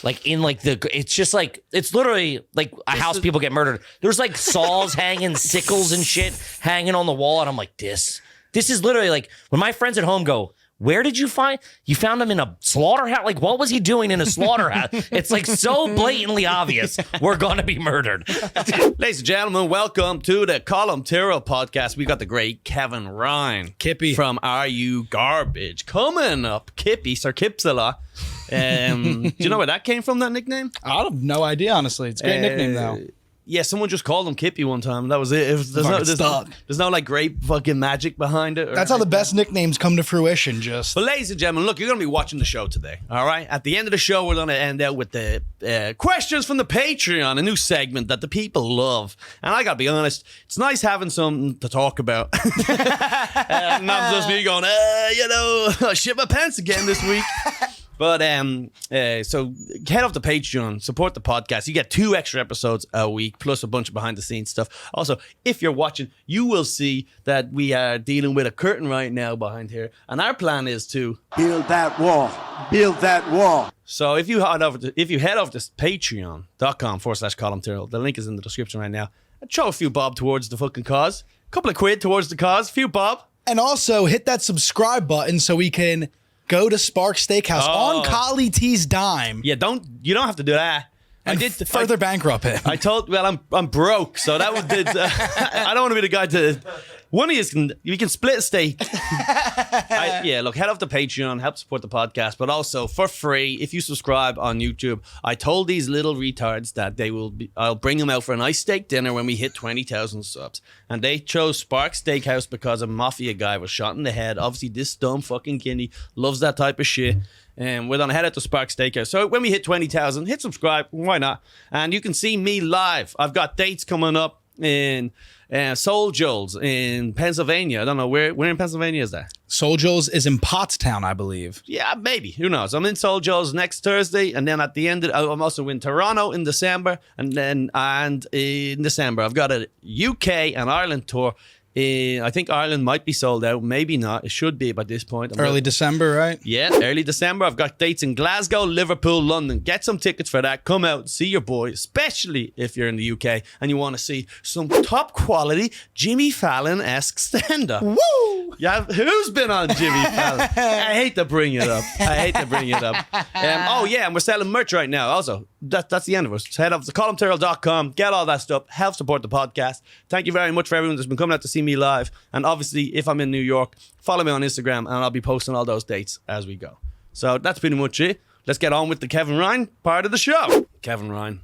like in like it's just like, it's literally like a house people get murdered. There's like saws hanging, sickles and shit hanging on the wall. And I'm like, this is literally like when my friends at home go, where did you found him in a slaughterhouse? Like, what was he doing in a slaughterhouse? It's like so blatantly obvious we're going to be murdered. Ladies and gentlemen, welcome to the Colum Tyrrell Podcast. We got the great Kevin Ryan. Kippy. From Are You Garbage? Coming up, Kippy, Sir Kipsala. Do you know where that came from, that nickname? I have no idea, honestly. It's a great nickname, though. Yeah, someone just called him Kippy one time. That was it. There's no like great fucking magic behind it. That's how the best nicknames come to fruition, just. But ladies and gentlemen, look, you're going to be watching the show today, all right? At the end of the show, we're going to end out with the questions from the Patreon, a new segment that the people love. And I got to be honest, it's nice having something to talk about. Not just me going, I shit my pants again this week. But so head off to Patreon, support the podcast. You get 2 extra episodes a week, plus a bunch of behind the scenes stuff. Also, if you're watching, you will see that we are dealing with a curtain right now behind here, and our plan is to build that wall. Build that wall. So if you head over to patreon.com/Colum Tyrrell, the link is in the description right now. And throw a few bob towards the fucking cause. A couple of quid towards the cause, a few bob. And also hit that subscribe button so we can go to Spark Steakhouse on Collie T's dime. Yeah, you don't have to do that. And I did further bankrupt him. I'm broke, so that was I don't want to be the guy to. One of you can split a steak. Look, head off to Patreon, help support the podcast, but also for free if you subscribe on YouTube. I told these little retards that I'll bring them out for a nice steak dinner when we hit 20,000 subs, and they chose Spark Steakhouse because a mafia guy was shot in the head. Obviously, this dumb fucking Guinea loves that type of shit. And we're gonna head out to Spark Steakhouse. So when we hit 20,000, hit subscribe. Why not? And you can see me live. I've got dates coming up in Soul Joel's in Pennsylvania. I don't know where in Pennsylvania is that? Soul Joel's is in Pottstown, I believe. Yeah, maybe. Who knows? I'm in Soul Joel's next Thursday, and then at the end, I'm also in Toronto in December, and in December I've got a UK and Ireland tour. I think Ireland might be sold out. Maybe not. It should be by this point. Early December, right? Yeah, early December. I've got dates in Glasgow, Liverpool, London. Get some tickets for that. Come out, see your boy, especially if you're in the UK and you want to see some top quality Jimmy Fallon-esque stand-up. Woo! Yeah, who's been on Jimmy Fallon? I hate to bring it up. And we're selling merch right now. Also, that's the end of us. Just head up to columtyrrell.com, get all that stuff, help support the podcast. Thank you very much for everyone that's been coming out to see me live. And obviously, if I'm in New York, follow me on Instagram and I'll be posting all those dates as we go. So that's pretty much it. Let's get on with the Kevin Ryan part of the show. Kevin Ryan,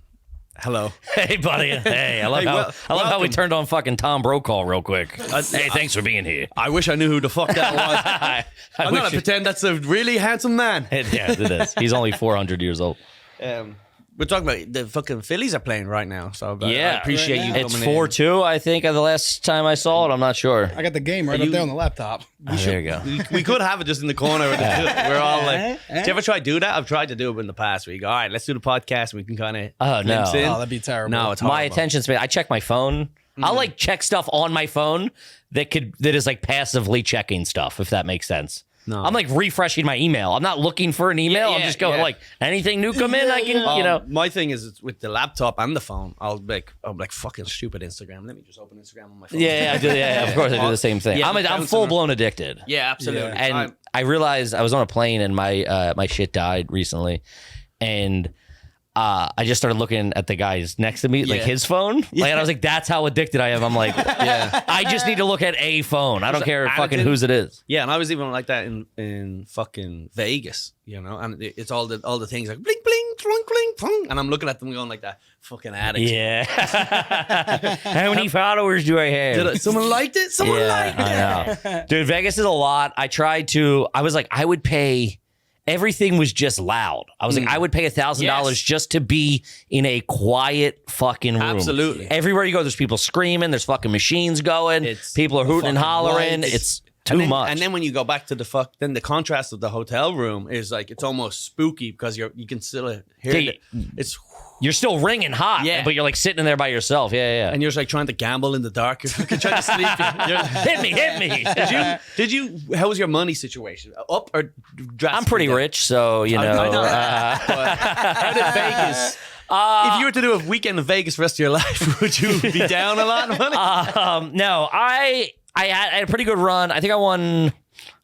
hello. Hey, buddy. Hey, I love how we turned on fucking Tom Brokaw real quick. Hey, thanks for being here. I wish I knew who the fuck that was. I'm going to pretend that's a really handsome man. Yeah, it is. He's only 400 years old. We're talking about the fucking Phillies are playing right now, so I appreciate you coming in. It's 4-2, I think, the last time I saw it. I'm not sure. I got the game right up there on the laptop. There you go. We could have it just in the corner. We're all like, do you ever try to do that? I've tried to do it in the past. We go, all right, let's do the podcast. And we can kind of glimpse in. Oh, that'd be terrible. No, it's horrible. My attention span, I check my phone. I'll like check stuff on my phone that is like passively checking stuff, if that makes sense. No. I'm like refreshing my email. I'm not looking for an email. I'm just going like anything new come in. I can, My thing is with the laptop and the phone. I'm like fucking stupid Instagram. Let me just open Instagram on my phone. Yeah, I do. Yeah, of course I do the same thing. Yeah, I'm full blown addicted. Yeah, absolutely. Yeah. And I realized I was on a plane and my shit died recently, and I just started looking at the guys next to me, like his phone. Like, and I was like, that's how addicted I am. I'm like, I just need to look at a phone. I don't care fucking whose it is. Yeah, and I was even like that in fucking Vegas, and it's all the things like bling, bling, clunk, clink, plong, and I'm looking at them going like that. Fucking addict. Yeah. How many followers do I have? Someone liked it? Someone liked it. I know. Dude, Vegas is a lot. I was like, I would pay... Everything was just loud. I was like, I would pay $1,000 just to be in a quiet fucking room. Absolutely. Everywhere you go, there's people screaming. There's fucking machines going. People are hooting and hollering. Lights. It's too much. And then when you go back to then the contrast of the hotel room is like it's almost spooky because you can still hear it's. You're still ringing hot, but you're like sitting in there by yourself. Yeah. And you're just like trying to gamble in the dark. You're fucking trying to sleep. Hit me. Did you? How was your money situation? Up or drastically? I'm pretty rich, so you know. I know. How did Vegas? If you were to do a weekend in Vegas for the rest of your life, would you be down a lot of money? No, I had a pretty good run. I think I won.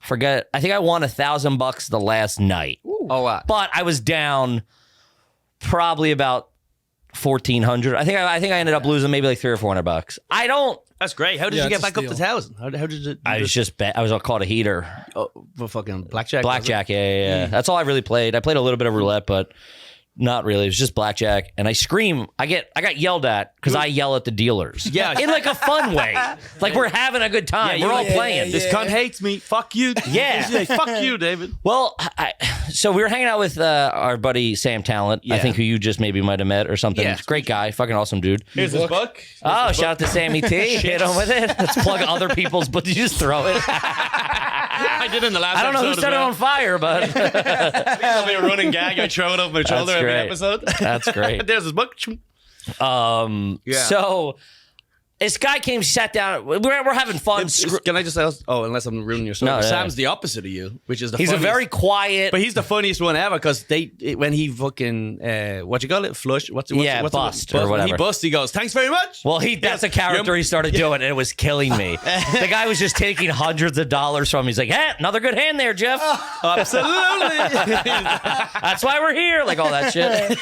I think I won $1,000 the last night. Ooh. Oh wow! But I was down. Probably about 1,400. I think I ended up losing maybe like $300 or $400. I don't. That's great. How did you get back up to 1,000? How did it? I was just I was called a heater. Oh, for fucking blackjack. Blackjack, yeah. That's all I really played. I played a little bit of roulette, but not really. It was just blackjack. And I scream. I got yelled at because I yell at the dealers. Yeah, in like a fun way. Like we're having a good time. We're all playing. This cunt hates me. Fuck you. Yeah. Fuck you, David. Well, so we were hanging out with our buddy Sam Talent. I think who you just maybe might have met or something. Yeah. Great guy. Fucking awesome dude. Here's his book. Shout out to Sammy T. Hit him with it. Let's plug other people's, but did you just throw it? I did in the last episode. I don't know who set it on fire, but it'll be a running gag. I throw it over my shoulder every episode. That's great. There's his book. So this guy came, sat down. We're having fun. Can I just ask? Oh, unless I'm ruining your story. No, Sam's the opposite of you, which is he's funniest. A very quiet, but he's the funniest one ever because when he fucking what you call it, flush, what's bust or whatever. He busts. He goes, thanks very much. Well, that's a character he started doing, and it was killing me. The guy was just taking hundreds of dollars from me. He's like, "Hey, another good hand there, Jeff." Absolutely. That's why we're here. Like all that shit.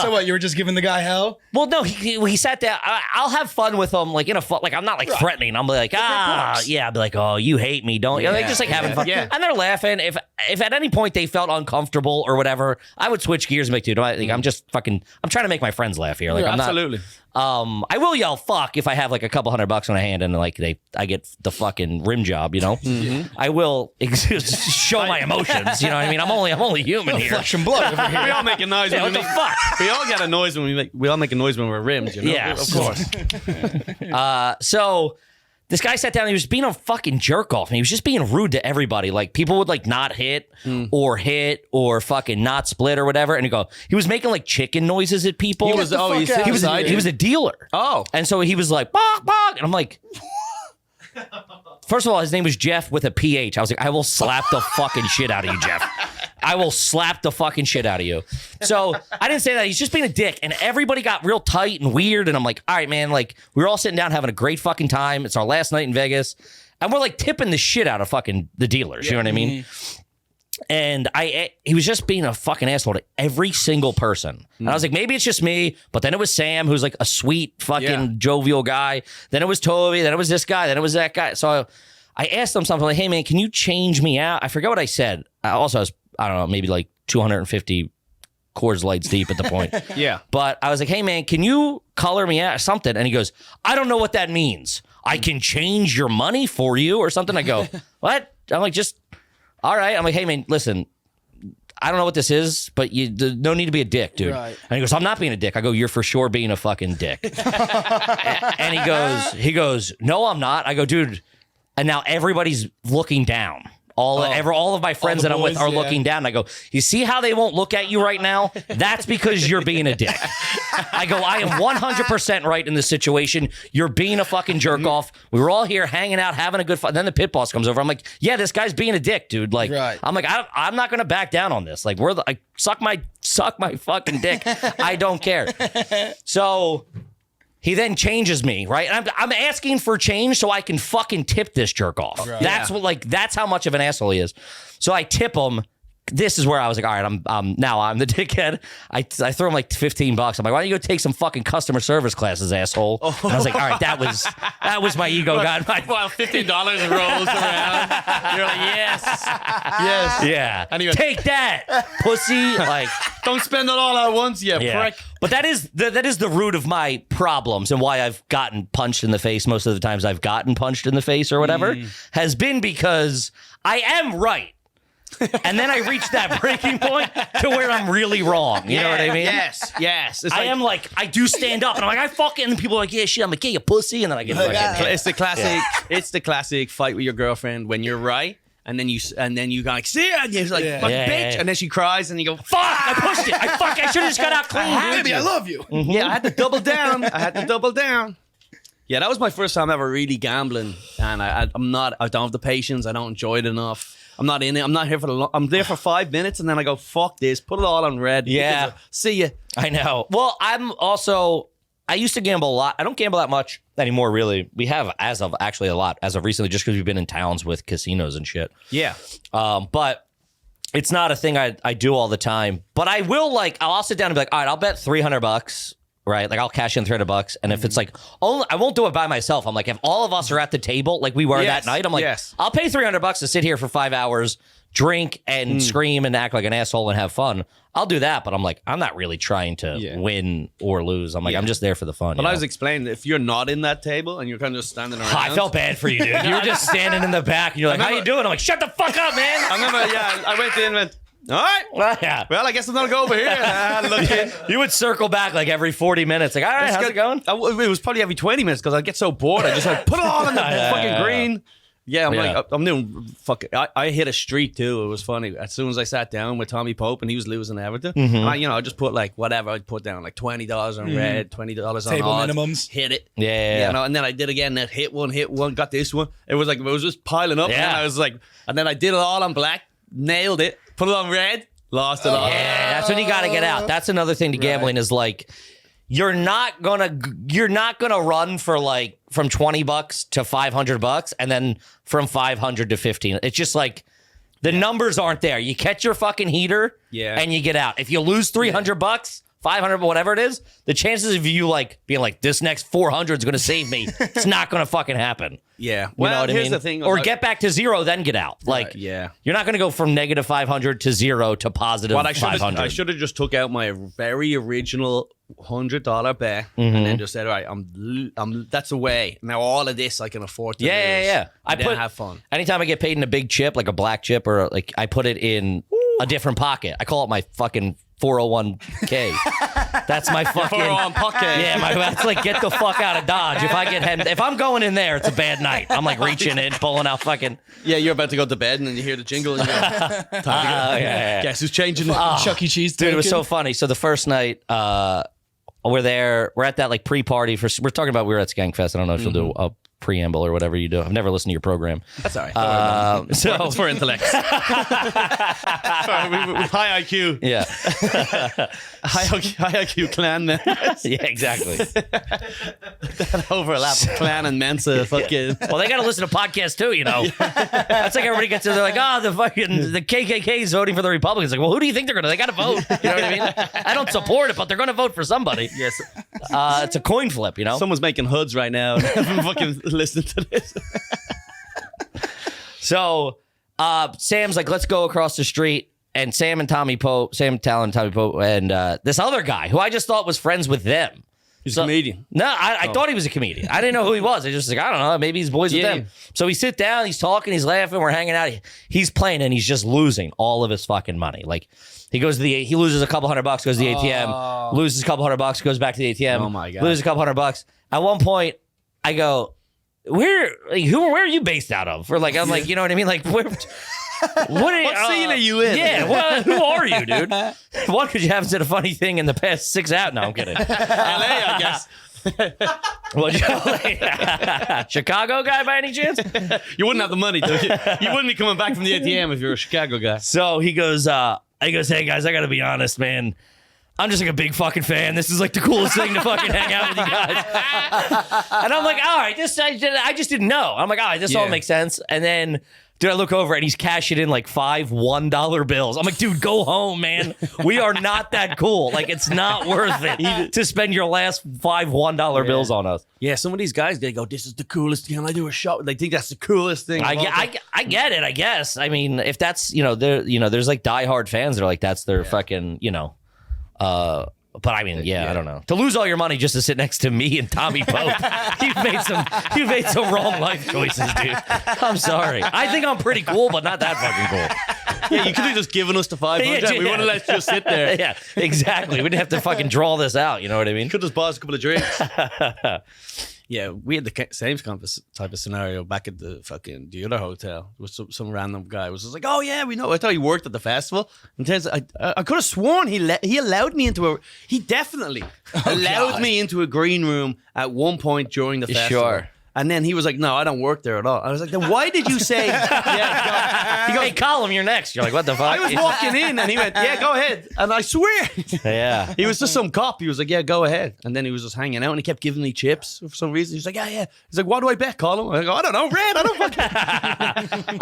So what? You were just giving the guy hell? Well, no. He sat down. I'll have fun with him, like in a fun. Like I'm not like threatening. I'm like, I'll be like, oh, you hate me, don't you? Like just like having fun. Yeah. And they're laughing. If at any point they felt uncomfortable or whatever, I would switch gears and be like, dude, I'm just fucking. I'm trying to make my friends laugh here. Like I'm absolutely. I will yell fuck if I have like a couple $100 on a hand and like I get the fucking rim job, you know. Mm-hmm. I will show my emotions, you know what I mean. I'm only human here. Flesh and blood over here. We all make a noise. What the fuck? We all get a noise when we all make a noise when we're rimmed, you know. Yeah, of course. So this guy sat down. He was being a fucking jerk off, and he was just being rude to everybody. Like people would like not hit or fucking not split or whatever. And he was making like chicken noises at people. He was a dealer. Oh, and so he was like bog bog, and I'm like. First of all, his name was Jeff with a PH. I was like, I will slap the fucking shit out of you, Jeff. I will slap the fucking shit out of you. So I didn't say that. He's just being a dick. And everybody got real tight and weird. And I'm like, all right, man. Like, we were all sitting down having a great fucking time. It's our last night in Vegas. And we're like tipping the shit out of fucking the dealers. You know what I mean? And he was just being a fucking asshole to every single person. And I was like, maybe it's just me. But then it was Sam, who's like a sweet fucking jovial guy. Then it was Toby. Then it was this guy. Then it was that guy. So I asked him something like, hey, man, can you change me out? I forgot what I said. I was, I don't know, maybe like 250 Coors Lights deep at the point. Yeah. But I was like, hey, man, can you color me out or something? And he goes, I don't know what that means. I can change your money for you or something. I go, what? I'm like, just... All right. I'm like, hey, man, listen, I don't know what this is, but no need to be a dick, dude. Right. And he goes, I'm not being a dick. I go, you're for sure being a fucking dick. And he goes, no, I'm not. I go, dude. And now everybody's looking down. All of my friends that I'm with are looking down. And I go, you see how they won't look at you right now? That's because you're being a dick. I go, I am 100% right in this situation. You're being a fucking jerk off. We were all here hanging out, having a good fun. Then the pit boss comes over. I'm like, yeah, this guy's being a dick, dude. Like, I'm like, I'm not going to back down on this. Like, suck my fucking dick. I don't care. So... He then changes me, right? And I'm asking for change so I can fucking tip this jerk off. Right. That's how much of an asshole he is. So I tip him. This is where I was like, all right, I'm the dickhead. I throw him like $15. I'm like, why don't you go take some fucking customer service classes, asshole? And I was like, all right, that was my ego got my well, $15 rolls around. You're like, yes. Yeah. And he went, take that, pussy. Like, don't spend it all at once, you prick. But that is the root of my problems and why I've gotten punched in the face most of the times I've gotten punched in the face or whatever has been because I am right. And then I reach that breaking point to where I'm really wrong. You know what I mean? Yes. It's I am like, I do stand up, and I'm like, I fucking, and people are like, yeah, shit. I'm like, yeah, you pussy. And then I get fucking It's the classic. It's the classic fight with your girlfriend when you're right, and then you go like, see ya, and you're like, fucking bitch, and then she cries, and you go, fuck, I pushed it. I should have just got out clean. Baby, I love you. Yeah, I had to double down. Yeah, that was my first time ever really gambling, and I don't have the patience. I don't enjoy it enough. I'm not in it. I'm not here for I'm there for 5 minutes, and then I go, fuck this, put it all on red. Yeah. See ya. I know. Well, I used to gamble a lot. I don't gamble that much anymore, really. We have actually a lot as of recently, just because we've been in towns with casinos and shit. Yeah. But it's not a thing I do all the time. But I will, I'll sit down and be like, all right, I'll bet $300, right? Like, I'll cash in $300. And if it's like, I won't do it by myself. I'm like, if all of us are at the table, like we were that night, I'm like, I'll pay $300 to sit here for 5 hours, drink and scream and act like an asshole and have fun. I'll do that, but I'm like, I'm not really trying to win or lose. I'm like, I'm just there for the fun. But I was explaining, if you're not in that table and you're kind of just standing around. I felt bad for you, dude. You were just standing in the back and you're like, how you doing? I'm like, shut the fuck up, man. I remember, I went in and went, all right. Well, I guess I'm going to go over here. You would circle back like every 40 minutes. Like, all right, how's it going? It was probably every 20 minutes because I'd get so bored. I just like, put it all in the fucking green. Yeah, I'm doing fuck. I hit a streak too. It was funny. As soon as I sat down with Tommy Pope and he was losing everything, and I just put like whatever. I'd put down like $20 on red, $20 on table odds, minimums. Hit it. Yeah. And then I did again. That hit one, got this one. It was like it was just piling up. Yeah. And then I was like, and then I did it all on black, nailed it, put it on red, lost it all. Yeah, that's when you got to get out. That's another thing to gambling is like, you're not gonna run for like from $20 to $500 and then from 500 to 15. It's just like the numbers aren't there. You catch your fucking heater and you get out. If you lose $300, 500, whatever it is, the chances of you like being like, this next 400 is gonna save me, it's not gonna fucking happen. Yeah. You know what here's I mean? the thing. Or get back to zero, then get out. Like, you're not gonna go from negative 500 to zero to positive 500. I should have just took out my very original $100 bet and then just said, all right, I'm that's a way. Now all of this I can afford to lose. Yeah. I have fun. Anytime I get paid in a big chip, like a black chip, or like I put it in a different pocket. I call it my fucking 401k. That's my fucking 401 pocket. Yeah, that's like get the fuck out of Dodge. If I'm going in there, it's a bad night. I'm like reaching in, pulling out fucking. Yeah, you're about to go to bed and then you hear the jingle and you go, time to go. Guess who's changing it? Chuck E. Cheese. Dude, it was so funny. So the first night, we're at that like pre-party we're talking about we were at Skankfest. I don't know if you'll do a preamble or whatever you do. I've never listened to your program. That's all right. So it's for intellects. With high IQ. Yeah. high IQ clan members. Yeah, exactly. That overlap of clan and Mensa fucking. Well, they got to listen to podcasts too, you know. That's like everybody gets there. They're like, the KKK is voting for the Republicans. Like, well, who do you think they're going to? They got to vote. You know what I mean? I don't support it, but they're going to vote for somebody. Yes. It's a coin flip, you know. Someone's making hoods right now. Fucking listening to this. So Sam's like, let's go across the street. And Sam Talon and Tommy Pope, and this other guy who I just thought was friends with them. He's a comedian. No, I thought he was a comedian. I didn't know who he was. I just like, I don't know. Maybe he's boys with them. So we sit down, he's talking, he's laughing, we're hanging out. He's playing and he's just losing all of his fucking money. Like he loses a couple $100, goes to the ATM, loses a couple $100, goes back to the ATM. Oh my God. Loses a couple $100. At one point, I go, where are you based out of? Or like, I'm like, you know what I mean? Like, where? What scene are you in? Yeah, who are you, dude? One, because you haven't said a funny thing in the past 6 out. No, I'm kidding. LA, I guess. Chicago guy by any chance? You wouldn't have the money, though. You wouldn't be coming back from the ATM if you're a Chicago guy. So he goes, hey guys, I gotta be honest, man. I'm just like a big fucking fan. This is like the coolest thing to fucking hang out with you guys. And I'm like, all right, I just didn't know. I'm like, all right, this all makes sense. And then, dude, I look over and he's cashing in like 5 $1 bills. I'm like, dude, go home, man. We are not that cool. Like, it's not worth it to spend your last 5 $1 bills on us. Yeah, some of these guys, they go, this is the coolest thing. I do a shot. They think that's the coolest thing. I get it, I guess. I mean, if that's, there's like diehard fans that are like, that's their fucking, but I mean, I don't know. To lose all your money just to sit next to me and Tommy Pope, you've made some wrong life choices, dude. I'm sorry. I think I'm pretty cool, but not that fucking cool. Yeah, you could have just given us the 500. Yeah, We wouldn't have let you just sit there. Yeah, exactly. We didn't have to fucking draw this out. You know what I mean? Could have just bought us a couple of drinks. Yeah, we had the same type of scenario back at the other hotel. With some random guy was just like, "Oh yeah, we know." I thought he worked at the festival. And turns out I could have sworn he allowed me into he definitely allowed me into a green room at one point during the festival. Sure. And then he was like, "No, I don't work there at all." I was like, "Then why did you say?" Yeah, He goes, "Hey, Colum, you're next." You're like, "What the fuck?" I was walking in, and he went, "Yeah, go ahead." And I swear, Yeah. he was just some cop. He was like, "Yeah, go ahead." And then he was just hanging out, and he kept giving me chips for some reason. He was like, "Yeah, yeah." He's like, "What do I bet, Colum?" I go, "I don't know, red. I don't fucking."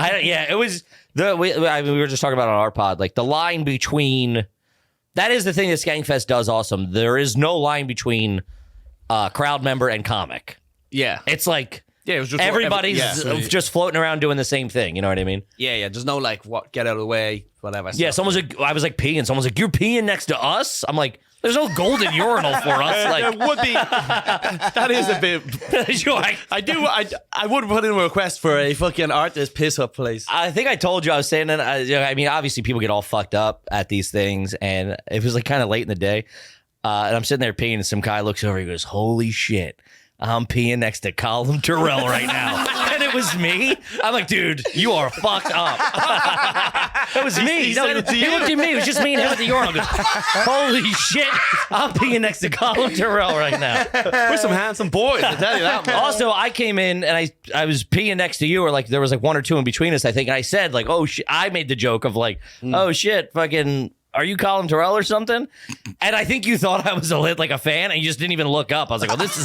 It was we were just talking about on our pod, like the line between. That is the thing that Skankfest does awesome. There is no line between crowd member and comic. Yeah, It's like yeah. It was just everybody's just floating around doing the same thing. You know what I mean? yeah. There's no like, what? Get out of the way, whatever. Yeah. stuff. I was like peeing. Someone's like, "You're peeing next to us." I'm like, "There's no golden urinal for us." There Like, would be. That is a bit. you're like, I would put in a request for a fucking artist piss up place. I think I told you I was saying that. I mean, obviously, people get all fucked up at these things, and it was like kind of late in the day, and I'm sitting there peeing, and some guy looks over, he goes, "Holy shit, I'm peeing next to Colum Tyrrell right now," and it was me. I'm like, "Dude, you are fucked up." It was me. He No, said it to he you. looked at me. It was just me and him at the urinal. Goes, "Holy shit, I'm peeing next to Colum Tyrrell right now." We're some handsome boys, I tell you that. Man. Also, I came in and I was peeing next to you, or like there was like one or two in between us, I think. And I said like, "Oh shit," I made the joke of like, "Oh shit, fucking, are you Colum Tyrrell or something?" And I think you thought I was like a fan, and you just didn't even look up. I was like, this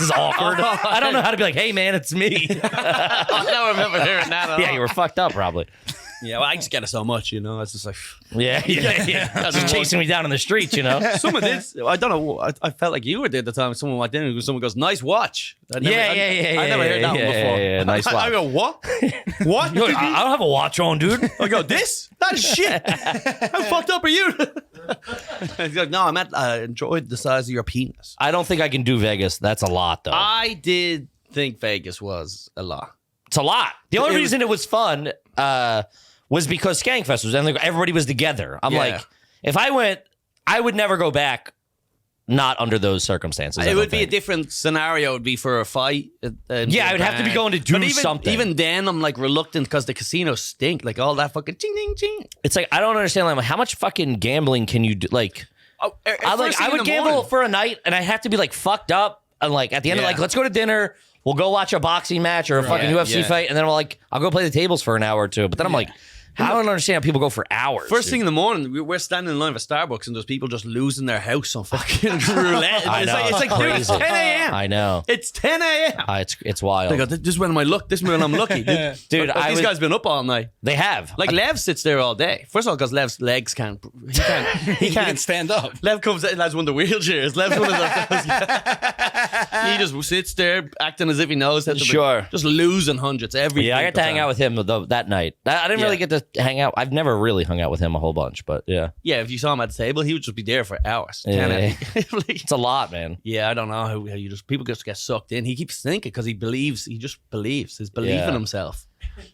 is awkward. I don't know how to be like, "Hey man, it's me." I don't remember hearing that at all. Yeah, you were fucked up probably. Yeah, well, I just get it so much, you know. It's just like Yeah. Just chasing me down in the streets, you know. someone did. I don't know. I felt like you were there at the time. Someone walked in and someone goes, "Nice watch." I never heard that one before. Yeah, nice watch. I go, "What? What?" You're like, "I don't have a watch on, dude." I go, "This? That is shit. How fucked up are you?" He's like, "No, I meant I enjoyed the size of your penis." I don't think I can do Vegas. That's a lot, though. I did think Vegas was a lot. It's a lot. The only reason it was fun was because Skankfest was, and like, everybody was together. I'm Yeah. like, if I went, I would never go back. Not under those circumstances. It would be a different scenario. It would be for a fight. Yeah, I would have to be going to do something. Even then, I'm like reluctant because the casinos stink. Like all that fucking ching, ching, ching. It's like I don't understand. Like, how much fucking gambling can you do? Like, I would gamble for a night, and I have to be like fucked up. And like at the end of like, let's go to dinner. We'll go watch a boxing match or a fucking UFC fight, and then I'll go play the tables for an hour or two. But then I'm like, I don't understand how people go for hours. First thing in the morning, we're standing in line for Starbucks, and there's people just losing their house on fucking roulette. I know, It's like dude, it's 10 a.m. I know. It's 10 a.m. It's wild. They go, "This is when this is when I'm lucky." Dude, Dude, these guys been up all night. They have. Like Lev sits there all day. First of all, because Lev's legs can't. He can't stand up. Lev comes in as one of the wheelchairs. Lev's one of those. He just sits there acting as if he knows how to. Sure. Just losing hundreds every. Yeah, I got to hang out with him that night. I didn't really get to hang out. I've never really hung out with him a whole bunch, but yeah. Yeah, if you saw him at the table, he would just be there for hours. Yeah. Like, It's a lot, man. yeah, I don't know how you just people just get sucked in. He keeps thinking because he just believes. His belief in himself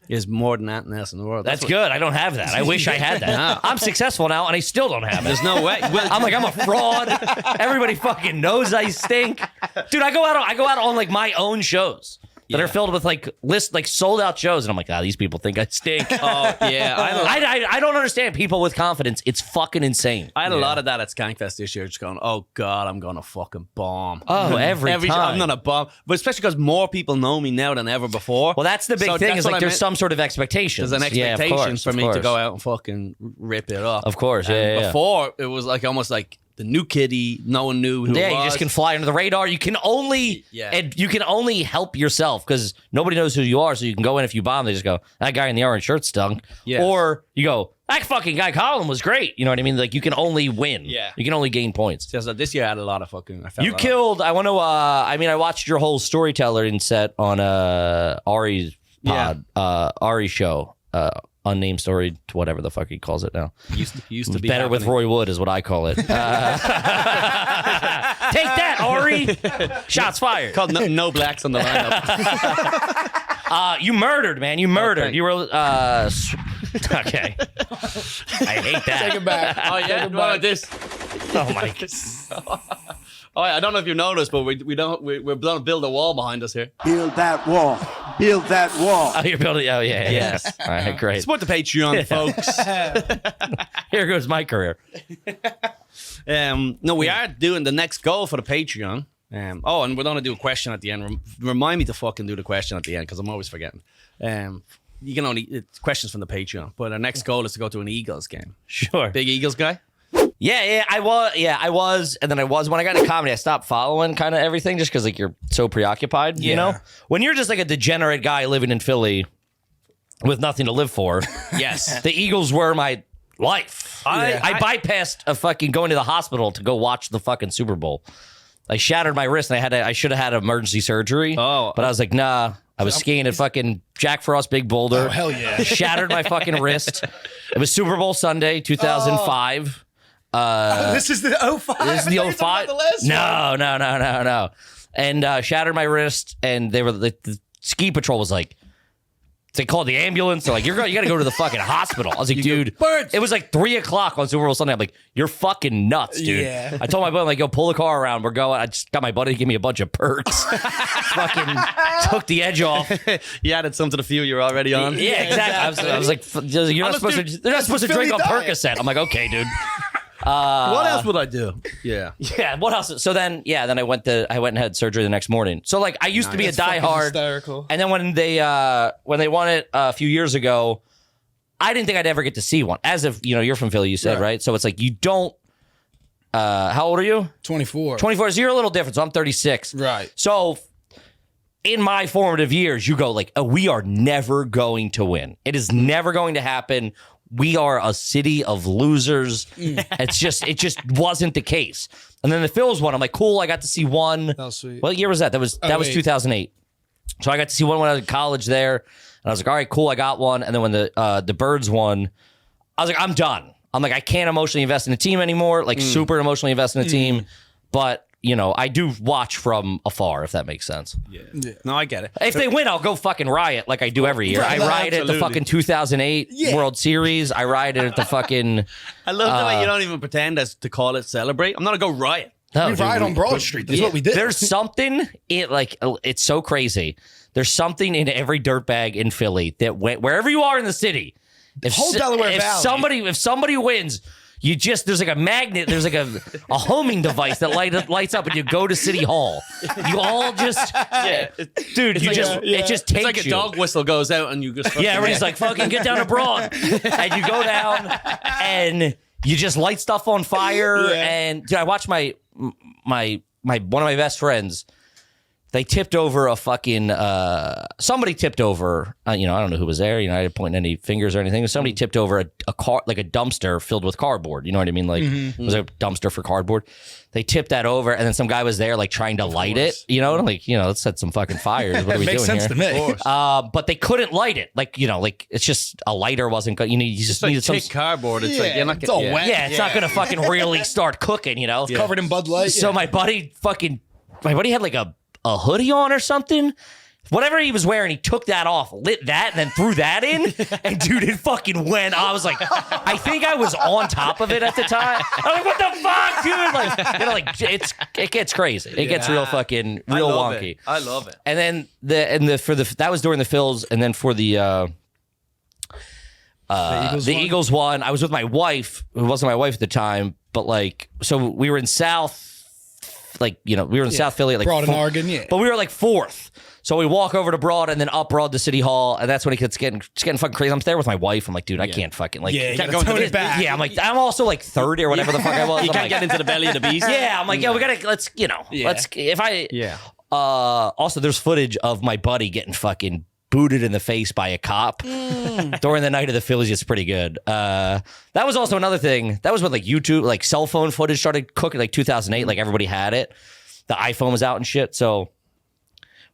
is more than anything else in the world. That's good. I don't have that. I wish I had that. No. I'm successful now, and I still don't have it. There's no way. Well, I'm like, I'm a fraud. Everybody fucking knows I stink. Dude, I go out on like my own shows that are filled with like sold out shows, and I'm like, these people think I stink. oh yeah, I don't understand people with confidence. It's fucking insane. I had a lot of that at Skankfest this year, just going, "Oh God, I'm gonna fucking bomb." Oh, every time. I'm gonna bomb, but especially because more people know me now than ever before. Well, that's the big thing. Is like there's some sort of expectation. There's an expectation of course, for me to go out and fucking rip it up. Of course, And before it was like almost like the new kiddie. No one knew who. Yeah, it was. you just can fly under the radar. You can only help yourself because nobody knows who you are. So you can go in if you bomb. They just go, "That guy in the orange shirt stunk." Yeah. Or you go, "That fucking guy Colum was great." You know what I mean? Like you can only win. Yeah. You can only gain points. So this year I had a lot of fucking. You killed. I want to. I watched your whole storytelling set on Ari's pod, Ari's show. Unnamed story, whatever the fuck he calls it now. Used to be better with Roy Wood is what I call it. Take that, Ari! Shots fired. Called no blacks on the lineup. You murdered, man. You murdered. Okay. You were Okay. I hate that. Take it back. Oh yeah, Take it what about back. this? Oh my god. Oh, I don't know if you noticed, but we're going to build a wall behind us here. Build that wall. Build that wall. Oh, you're building. Oh yeah. Yes. All right. Great. Support the Patreon, folks. Here goes my career. No, we are doing the next goal for the Patreon. And we're going to do a question at the end. Remind me to fucking do the question at the end because I'm always forgetting. You can it's questions from the Patreon. But our next goal is to go to an Eagles game. Sure. Big Eagles guy? Yeah, I was, and then I was. When I got into comedy, I stopped following kind of everything just because like you're so preoccupied, you know? When you're just like a degenerate guy living in Philly with nothing to live for, Yes. the Eagles were my life. I bypassed a fucking going to the hospital to go watch the fucking Super Bowl. I shattered my wrist, and I should have had emergency surgery. Oh. But I was like, nah. I was skiing at fucking Jack Frost Big Boulder. Oh, hell yeah. Shattered my fucking wrist. It was Super Bowl Sunday, 2005. This is the 05. This is the 05. No. And shattered my wrist, and they were the ski patrol was like, they called the ambulance. They're like, you got to go to the fucking hospital. I was like, dude, Bert. it was like 3:00 on Super Bowl Sunday. I'm like, you're fucking nuts, dude. Yeah. I told my buddy, I'm like, yo, pull the car around. We're going. I just got my buddy to give me a bunch of perks. Fucking took the edge off. You added some to the few you're already on. Yeah, exactly. I was like, you're not supposed to. They're not supposed to drink on Percocet. I'm like, okay, dude. What else would I do? Yeah. Yeah, what else? So then I went and had surgery the next morning. So like I used to be a diehard, hysterical. and then when they won it a few years ago, I didn't think I'd ever get to see one. As if you're from Philly, you said right. So it's like you don't. How old are you? 24. 24. So you're a little different. So I'm 36. Right. So in my formative years, you go like, oh, we are never going to win. It is never going to happen. We are a city of losers. It just wasn't the case. And then the Phils won. I'm like, cool. I got to see one. That was sweet. What year was that? That was 2008. So I got to see one when I was in college there. And I was like, all right, cool. I got one. And then when the Birds won, I was like, I'm done. I'm like, I can't emotionally invest in a team anymore. Like super emotionally invest in a team. But I do watch from afar, if that makes sense. Yeah. No, I get it. If they win, I'll go fucking riot like I do every year. I riot at the fucking 2008 World Series. I rioted at the fucking... I love the way you don't even pretend as to call it celebrate. I'm not going to go riot. No, We riot on Broad Street. That's what we did. There's something, it's so crazy. There's something in every dirtbag in Philly that wherever you are in the city, Whole Delaware Valley. if somebody wins... there's like a magnet, there's like a homing device that lights up, and you go to City Hall. You all just, dude, it just takes It's like a dog whistle goes out and you just... everybody's like, fucking get down to Broad. And you go down and you just light stuff on fire. And dude, I watched my one of my best friends. They tipped over a fucking, somebody tipped over, I don't know who was there, I didn't point any fingers or anything. Somebody tipped over a car, like a dumpster filled with cardboard. You know what I mean? Like, it was a dumpster for cardboard. They tipped that over, and then some guy was there, like, trying to light it, let's set some fucking fires. What are we Makes doing sense here? to me. But they couldn't light it. Like, it's just a lighter wasn't good. You just needed some. Thick cardboard. It's like, you're not it's all wet. Yeah, it's not going to fucking really start cooking, Covered in Bud Light. So my buddy had like a hoodie on or something. Whatever he was wearing, he took that off, lit that, and then threw that in. And dude, it fucking went. I was like, I think I was on top of it at the time. I'm like, what the fuck, dude? It gets crazy. It gets real fucking wonky. I love it. And then that was during the Phils, and then for the Eagles won. I was with my wife, who wasn't my wife at the time, but so we were in South. We were in South Philly, Broad and Oregon, but we were like fourth. So we walk over to Broad and then up Broad to City Hall, and that's when it gets getting fucking crazy. I'm there with my wife. I'm like, dude, I can't fucking you can't gotta tone it back. Yeah, I'm like, I'm also like 30 or whatever the fuck I was. You can't get into the belly of the beast. Yeah, I'm like, we gotta also, there's footage of my buddy getting fucking booted in the face by a cop during the night of the Phillies. It's pretty good. That was also another thing. That was when YouTube, cell phone footage started cooking, 2008. Like everybody had it. The iPhone was out and shit. So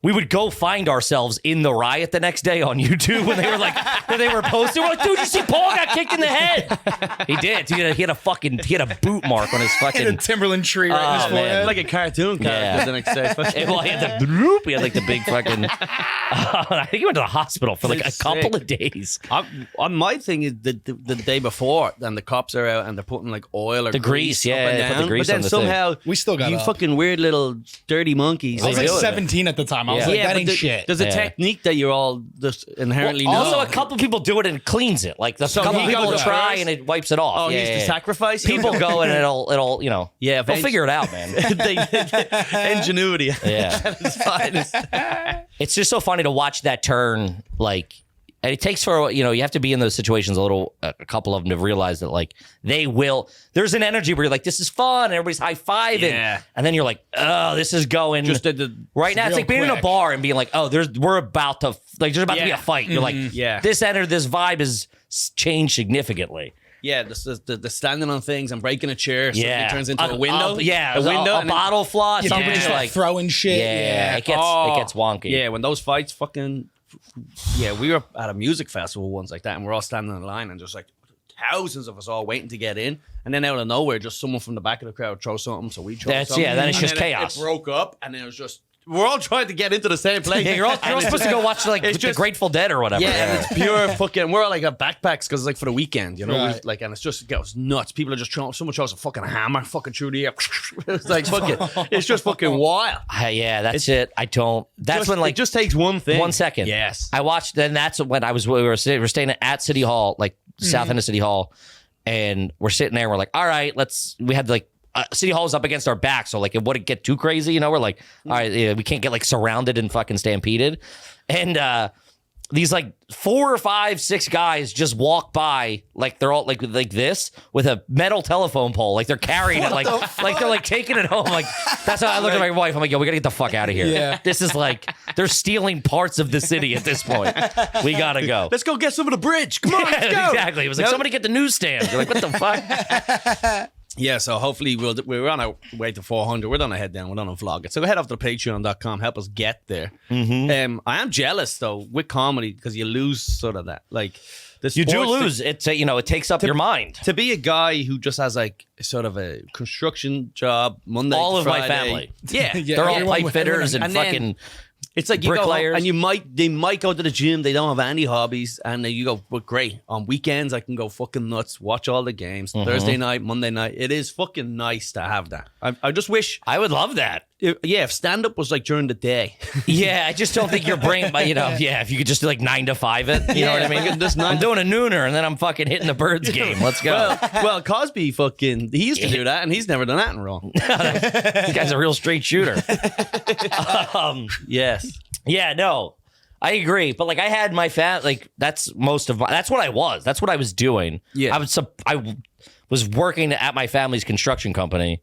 we would go find ourselves in the riot the next day on YouTube when they were like, when they were posting. We're like, dude, you see Paul got kicked in the head? He did. He had a boot mark on his fucking a Timberland tree right in his forehead. Like a cartoon character the next day. Well, he had the bloop. He had like the big fucking. I think he went to the hospital for like a couple of days. My thing is the day before, and the cops are out and they're putting like oil or the grease. up and They put the grease but then on the somehow we still got you up. fucking weird little dirty monkeys. I was like do it. 17 at the time. I was like, that ain't shit. There's a technique that you're all just inherently know. Also, a couple people do it and it cleans it. Like a couple he people goes try first? and it wipes it off. Oh, he's the sacrifice. People go and it'll Yeah, they'll figure it out, man. Ingenuity. Yeah. It's fine. It's just so funny to watch that turn, like, and it takes for, you have to be in those situations a couple of them to realize that, like, there's an energy where you're like, this is fun, and everybody's high-fiving, and then you're like, oh, this is going, right now, it's like being in a bar and being like, oh, there's about to be a fight. You're like, this vibe has changed significantly. Yeah, the standing on things and breaking a chair, so it turns into a window. A window, a bottle flaw. Somebody's like throwing shit. It gets wonky. Yeah, when those fights fucking. Yeah, we were at a music festival once like that, and we're all standing in line, and just like thousands of us all waiting to get in, and then out of nowhere, just someone from the back of the crowd throw something, so we throw something. Then it's just chaos. It broke up, and then it was just. We're all trying to get into the same place. Yeah, you're all supposed to go watch like the Grateful Dead or whatever. Yeah, and it's pure fucking. We're all like got backpacks because it's like for the weekend, Right. and it goes nuts. People are just someone throws a fucking hammer, fucking through the air. It's like fucking. It's just fucking wild. That's it. That's when like it just takes one thing. 1 second. Yes. I watched. Then that's when we were staying at City Hall, like south end of City Hall, and we're sitting there. And we're like, all right, we had like. City Hall is up against our back, so like it wouldn't get too crazy, We're like, all right, we can't get like surrounded and fucking stampeded. And these like 4 or 5, 6 guys just walk by, like they're all like this with a metal telephone pole, like they're carrying it, like they're like taking it home. Like that's how I looked at my wife. I'm like, yo, we gotta get the fuck out of here. Yeah. This is like they're stealing parts of the city at this point. We gotta go. Let's go get some of the bridge. Come on, let's go. Exactly. It was like somebody get the newsstand. You're like, what the fuck? Yeah, so hopefully we're on our way to 400. We're gonna head down. We're gonna vlog it. So go head off to patreon.com. Help us get there. I am jealous though with comedy because you lose sort of that. Like you do lose. It takes up your mind. To be a guy who just has like sort of a construction job Monday all to of Friday. my family. Yeah, they're all pipe fitters and fucking. It's like you go home bricklayers. and they might go to the gym. They don't have any hobbies, and then you go, "But great on weekends, I can go fucking nuts, watch all the games. Thursday night, Monday night. It is fucking nice to have that. I just wish I would love that. If stand up was like during the day. Yeah, I just don't think your brain, if you could just do like 9 to 5 it, you know what I mean? I'm doing a nooner and then I'm fucking hitting the Birds game. Let's go. Well, Cosby he used to do that, and he's never done nothing wrong. This guy's a real straight shooter. Yes. Yeah, no, I agree. But like I had my that's what I was. That's what I was doing. Yeah. I was working at my family's construction company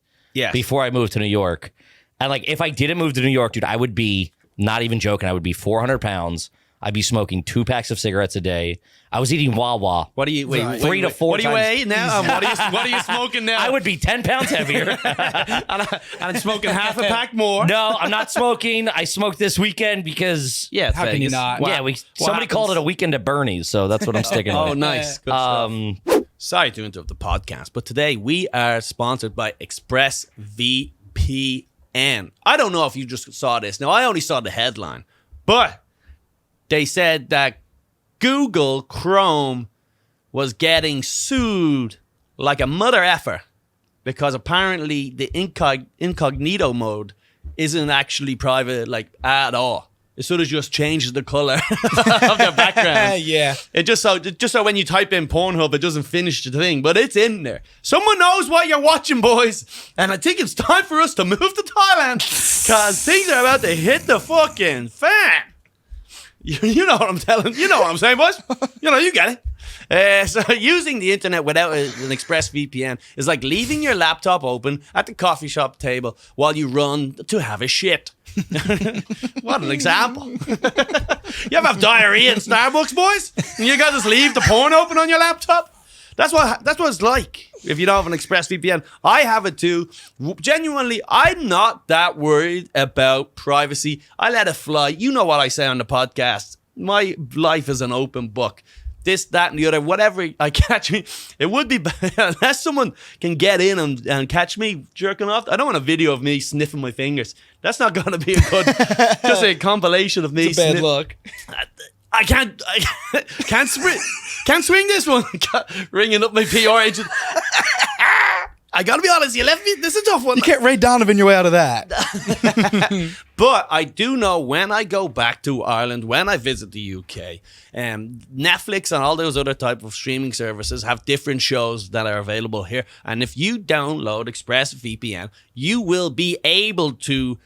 before I moved to New York. And like if I didn't move to New York, dude, I would be, not even joking, I would be 400 pounds. I'd be smoking 2 packs of cigarettes a day. I was eating Wawa. What do you wait? 3 to 4 What do you times. weigh now? What are you smoking now? I would be 10 pounds heavier. and I'm smoking half a pack more. No, I'm not smoking. I smoked this weekend because How can you not? Somebody called it a weekend at Bernie's, so that's what I'm sticking with. Oh, nice. Good stuff. Sorry to interrupt the podcast, but today we are sponsored by ExpressVPN. I don't know if you just saw this. Now, I only saw the headline, but they said that Google Chrome was getting sued like a mother effer because apparently the incognito mode isn't actually private at all. It sort of just changes the color of the background. Yeah. It just so when you type in Pornhub, it doesn't finish the thing, but it's in there. Someone knows what you're watching, boys. And I think it's time for us to move to Thailand because things are about to hit the fucking fan. You know what I'm telling. You know what I'm saying, boys. You get it. So using the internet without an ExpressVPN is like leaving your laptop open at the coffee shop table while you run to have a shit. What an example. You ever have diarrhea in Starbucks, boys? And you guys just leave the porn open on your laptop? That's what it's like if you don't have an ExpressVPN. I have it too. Genuinely, I'm not that worried about privacy. I let it fly. You know what I say on the podcast. My life is an open book. This, that, and the other, whatever I catch me, it would be bad. Unless someone can get in and catch me jerking off. I don't want a video of me sniffing my fingers. That's not going to be a good, just a compilation of me. It's a bad look. I can't swing this one. Ringing up my PR agent. I gotta be honest, you left me. This is a tough one. You can't Ray Donovan your way out of that. But I do know when I go back to Ireland, when I visit the UK, Netflix and all those other type of streaming services have different shows that are available here. And if you download ExpressVPN, you will be able to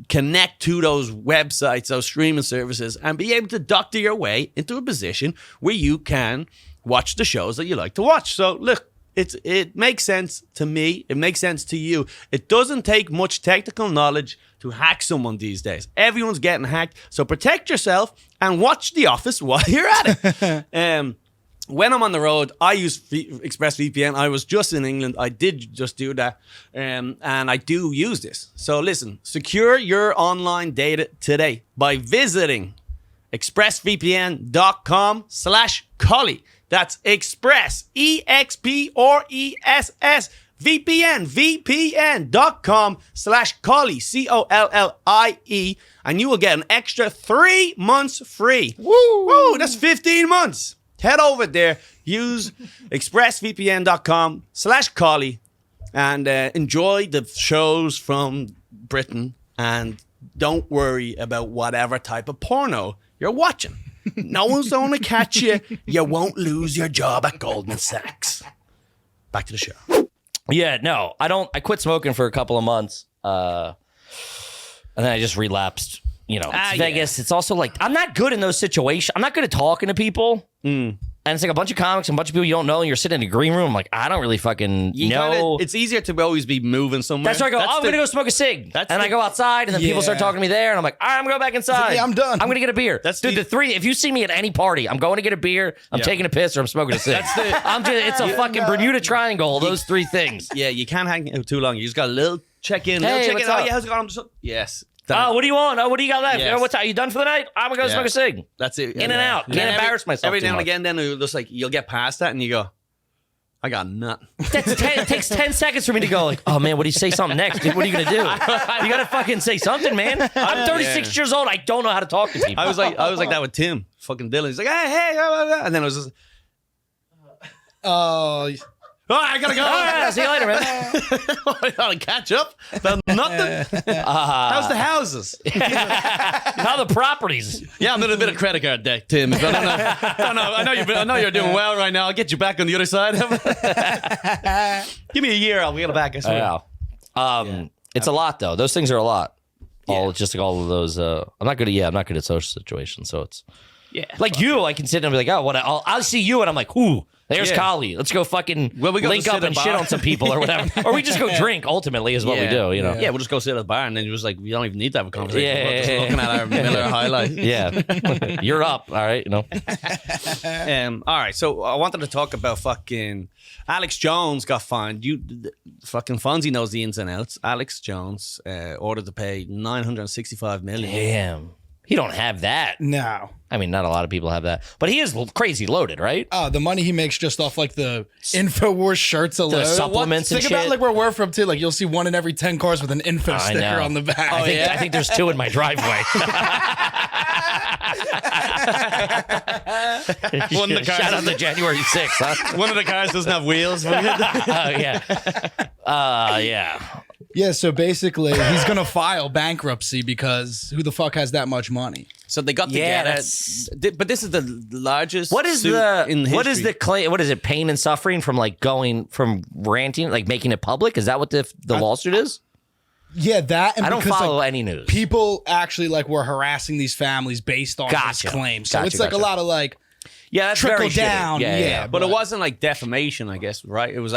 connect to those websites, those streaming services, and be able to doctor your way into a position where you can watch the shows that you like to watch. So look, it makes sense to me. It makes sense to you. It doesn't take much technical knowledge to hack someone these days. Everyone's getting hacked. So protect yourself and watch The Office while you're at it. When I'm on the road, I use ExpressVPN. I was just in England. I did just do that. And I do use this. So listen, secure your online data today by visiting expressvpn.com/Collie. That's Express, EXPRESS, VPN.com/Collie, COLLIE, and you will get an extra 3 months free. Woo! That's 15 months. Head over there, use expressvpn.com/Collie, and enjoy the shows from Britain, and don't worry about whatever type of porno you're watching. No one's going to catch you. You won't lose your job at Goldman Sachs. Back to the show. Yeah, no, I don't. I quit smoking for a couple of months, and then I just relapsed. You know, it's Vegas. It's also like I'm not good in those situations. I'm not good at talking to people. And it's like a bunch of comics and a bunch of people you don't know, and you're sitting in a green room. I'm like, I don't really fucking know. It's easier to always be moving somewhere. That's where I go, I'm going to go smoke a cig. And I go outside, and then people start talking to me there, and I'm like, all right, I'm going to go back inside. I'm done. I'm going to get a beer. If you see me at any party, I'm going to get a beer, I'm taking a piss, or I'm smoking a cig. It's a fucking Bermuda Triangle, those three things. Yeah, you can't hang out too long. You just got a little check-in. Hey, what's up? Oh, yeah, how's it going? Yes. Oh, what do you want? Oh, what do you got left? Yes. What's are you done for the night? I'm gonna go smoke a cig. That's it. In and out. Can't embarrass myself. Every too now and much. again, then it'll just like you'll get past that and you go, I got nothing. It takes 10 seconds for me to go like, oh man, what do you say something next? Dude, what are you gonna do? You gotta fucking say something, man. I'm 36 years old. I don't know how to talk to people. I was like that with Tim, fucking Dylan. He's like, hey, and then I was just, I gotta go. See you later, man. I gotta catch up. About nothing. How's the houses? How the properties? Yeah, I'm in a bit of credit card debt, Tim. If I don't know. I know you're doing well right now. I'll get you back on the other side. Give me a year. I'll get it back. I swear. It's a lot though. Those things are a lot. Just like all of those. I'm not good at social situations. So it's like you. I can sit and be like, oh, what? I'll see you, and I'm like, ooh. There's Collie. Let's go fucking link up and shit on some people or whatever. Or we just go drink, ultimately, is what we do, you know? Yeah, we'll just go sit at a bar and then you're just like, we don't even need to have a conversation. We're just looking at our Miller highlight. Yeah. You're up, all right, you know? All right, so I wanted to talk about fucking Alex Jones got fined. Fucking Fonzie knows the ins and outs. Alex Jones ordered to pay $965 million. Damn. He don't have that. No. I mean, not a lot of people have that. But he is crazy loaded, right? The money he makes just off like the InfoWars shirts alone. The supplements and shit. Think about like where we're from too. Like you'll see 1 in every 10 cars with an info sticker on the back. I think there's 2 in my driveway. Shout out to January 6th, huh? One of the cars doesn't have wheels. Yeah, so basically he's going to file bankruptcy because who the fuck has that much money? So they got together. But this is the largest What is suit in history. what is the claim? What is it? Pain and suffering from like going from ranting, like making it public? Is that what the lawsuit is? Yeah, that. And I don't follow any news. People actually like were harassing these families based on this claim. So it's like a lot of like that's trickle very down. Yeah. But it wasn't like defamation, I guess, right? It was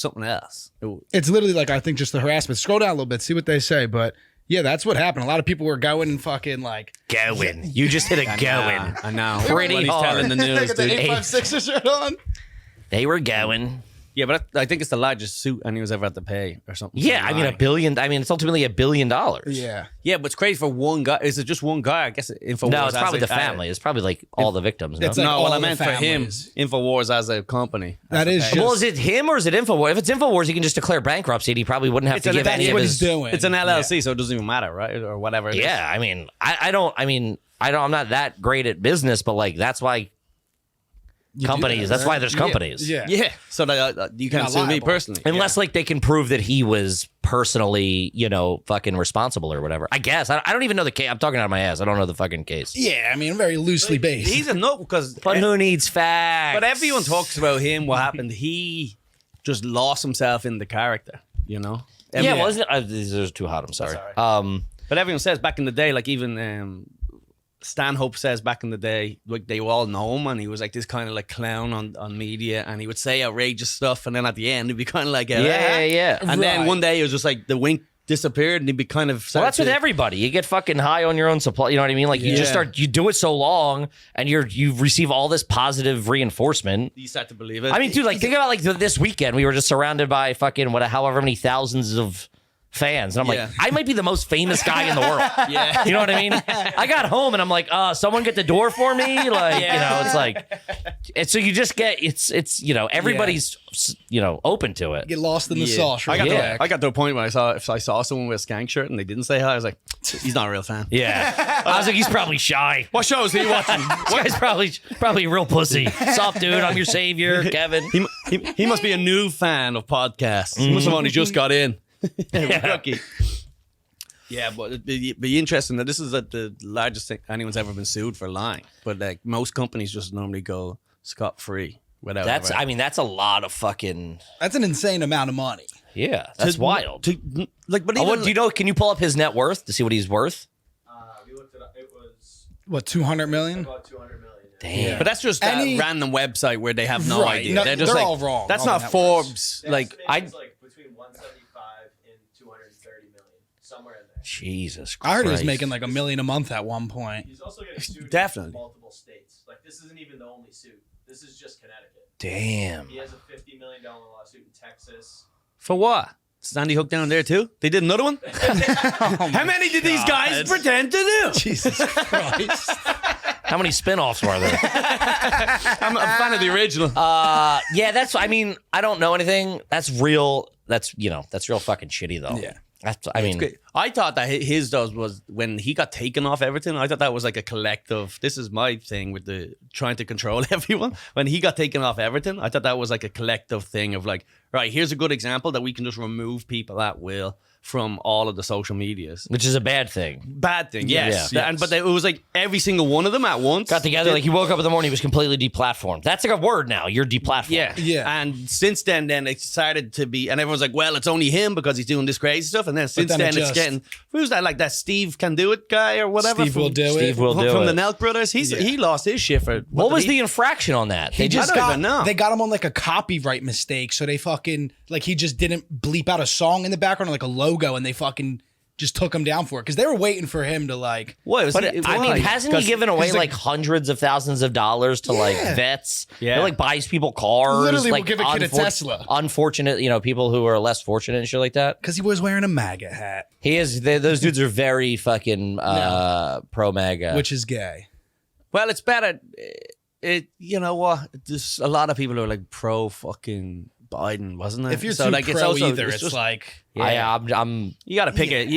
something else. It's literally like I think just the harassment. Scroll down a little bit, see what they say, but. Yeah, that's what happened. A lot of people were going and fucking like going. You just hit a going. I know. Pretty hard. Telling the news, dude. 856 shirt on. They were going. Yeah, but I think it's the largest suit anyone's ever had to pay or something. Yeah, I mean, $1 billion. I mean, it's ultimately $1 billion. Yeah. Yeah, but it's crazy for one guy. Is it just one guy? I guess InfoWars. No, it's probably the family. It's probably like all the victims. No? It's like No, well, all I the meant for him. families. InfoWars as a company. That is just, Well, is it him or is it InfoWars? If it's InfoWars, he can just declare bankruptcy and he probably wouldn't have to give any that's of what his... he's doing. It's an LLC, so it doesn't even matter, right? Or whatever. it is. Yeah, I mean, I'm not that great at business, but like, that's why companies, that's why there's companies. Yeah. Yeah. So that, you can't Not sue me liable. personally. Unless like they can prove that he was personally, fucking responsible or whatever. I guess. I don't even know the case. I'm talking out of my ass. I don't know the fucking case. Yeah, I mean, very loosely based. He's a nut because. But who needs facts? But everyone talks about him. What happened? He just lost himself in the character. Yeah, Everyone- well, isn't it? These are too hot. I'm sorry. But everyone says back in the day, like even Stanhope says back in the day, like they all know him, and he was like this kind of like clown on media, and he would say outrageous stuff, and then at the end he'd be kind of like, Yeah. And then Right. one day it was just like the wink disappeared, and he'd be kind of. Well, that's with everybody. You get fucking high on your own supply. You know what I mean? Like you just you do it so long, and you receive all this positive reinforcement. You start to believe it. I mean, dude, like think about like this weekend. We were just surrounded by fucking however many thousands of fans, and I'm Yeah. like, I might be the most famous guy in the world. Yeah. You know what I mean? I got home and I'm like, someone get the door for me. Like, it's like, and so you just get it's everybody's open to it. Get lost in the sauce. I got, Right? I got to a point where if I saw someone with a skank shirt and they didn't say hi, I was like, he's not a real fan. Yeah, I was like, he's probably shy. What shows are you watching? This guy's probably a real pussy. Sup, dude? I'm your savior, Kevin. He must be a new fan of podcasts. He must have only just got in. Rookie. Yeah, but it'd be interesting that this is the largest thing anyone's ever been sued for lying. But like most companies just normally go scot-free without. That's a lot of fucking. That's an insane amount of money. Yeah, that's wild. But Oh, even, do you know? Can you pull up his net worth to see what he's worth? We looked it up. It was What, 200 million? about 200 million. Damn. But that's just Any- that random website where they have no Right. idea. No, they're just they're like, all wrong. That's All the not networks. Forbes. The Like estimate is like between 175 and 230 million, somewhere in there. Jesus Christ. I heard he was making like $1 million a month at one point. He's also getting sued Definitely. in multiple states. Like this isn't even the only suit. This is just Connecticut. Damn. He has a $50 million lawsuit in Texas. for what? Sandy Hook down there too? They did another one? How many did these guys pretend to do? Jesus Christ. How many spin-offs were there? I'm a fan of the original. Yeah, that's. I mean, I don't know anything. That's real. That's real fucking shitty though. Yeah. That's. I mean, I thought that his was when he got taken off everything. I thought that was like a collective. This is my thing with the trying to control everyone. When he got taken off everything, I thought that was like a collective thing of like, right, here's a good example that we can just remove people at will from all of the social medias. which is a bad thing. Bad thing, yes. Yeah. But it was like every single one of them at once Got together. Like he woke up in the morning. He was completely deplatformed. That's like a word now. You're deplatformed. Yeah. Yeah. And since then it started to be, and everyone's like, well, it's only him because he's doing this crazy stuff. And then since then then it it's just- getting, who's that? Like that Steve Can Do It guy or whatever? Steve will do Steve it. will do from it. the Nelk Brothers. He lost his shit for. What was did he- the infraction on that? He just don't got even know. they got him on like a copyright mistake, so they fucking like he just didn't bleep out a song in the background or like a logo, and they fucking just took him down for it because they were waiting for him to like. What was But he, I mean, why? hasn't he 'Cause- given away he's like like- hundreds of thousands of dollars to like Yeah. vets? Yeah. He, like buys people cars. Literally will like give a kid a Tesla. Unfortunate, people who are less fortunate and shit like that. Because he was wearing a MAGA hat, He is. Those dudes are very fucking pro MAGA. which is gay. Well, it's better. You know what? There's a lot of people who are like pro fucking Biden, wasn't it? If you're so too like pro it's also either, it's just, like I'm you got to pick it.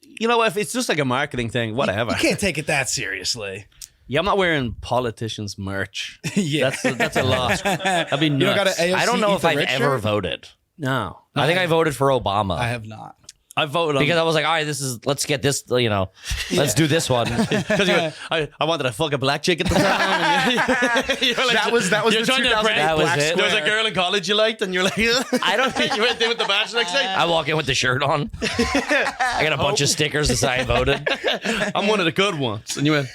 You know what? If it's just like a marketing thing, whatever. you can't take it that seriously. Yeah, I'm not wearing politicians merch. Yeah. That's a loss. That'd be You don't got nuts. an AFC I don't know Eat if the I've Rich ever shirt? voted. No, I think I voted for Obama. I have not. I voted on because I was like, all right, let's get this, let's do this one. because I wanted to fuck a black chick at the time. And you're like, That was you're the trying to 2008 break- That was Black it. There was a Square. girl in college you liked, and you're like, I don't think you went in with the badge next day. I walk in with the shirt on. I got a bunch of stickers to say I voted. I'm one of the good ones, and you went.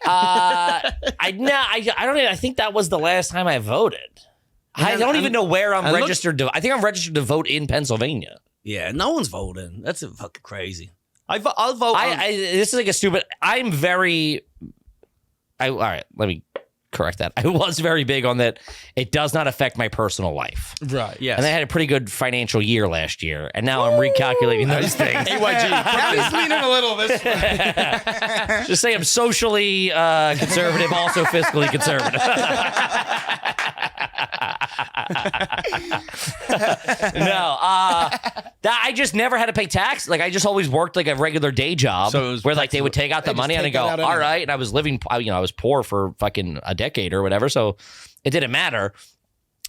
I don't even, I think that was the last time I voted. I don't even know where I'm and look- registered to. I think I'm registered to vote in Pennsylvania. Yeah, no one's voting. That's fucking crazy. I'll vote. This is like a stupid. I'm very. All right, let me. correct that. I was very big on that. It does not affect my personal life. Right. Yes. And I had a pretty good financial year last year, and now I'm recalculating those things. AYG. Now he's leaning a little this way. Just say I'm socially conservative, also fiscally conservative. No, I just never had to pay tax. Like I just always worked like a regular day job, So it was where like they would take out the They money just and I take go, that out all anyway. right. And I was living, I was poor for fucking a decade or whatever, so it didn't matter.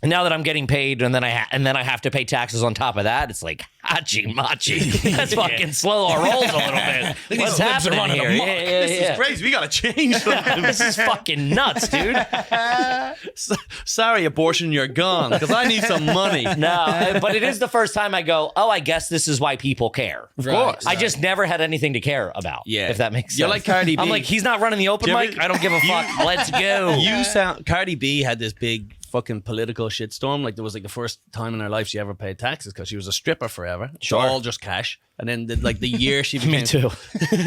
And now that I'm getting paid, and then I have to pay taxes on top of that, it's like hachi machi. Let's fucking slow our rolls a little bit. What's happening running here? amok. This is crazy. We got to change something. This is fucking nuts, dude. Sorry, abortion, you're gone because I need some money. No, but it is the first time I go, oh, I guess this is why people care. Of Right. course. I just never had anything to care about. Yeah. If that makes sense. You're like Cardi B. I'm like, he's not running the open Do you mic. ever- I don't give a fuck. Let's go. You sound Cardi B had this big fucking political shitstorm. Like there was like the first time in her life she ever paid taxes because she was a stripper forever. It's all just cash. And then the year she became Me too. Did you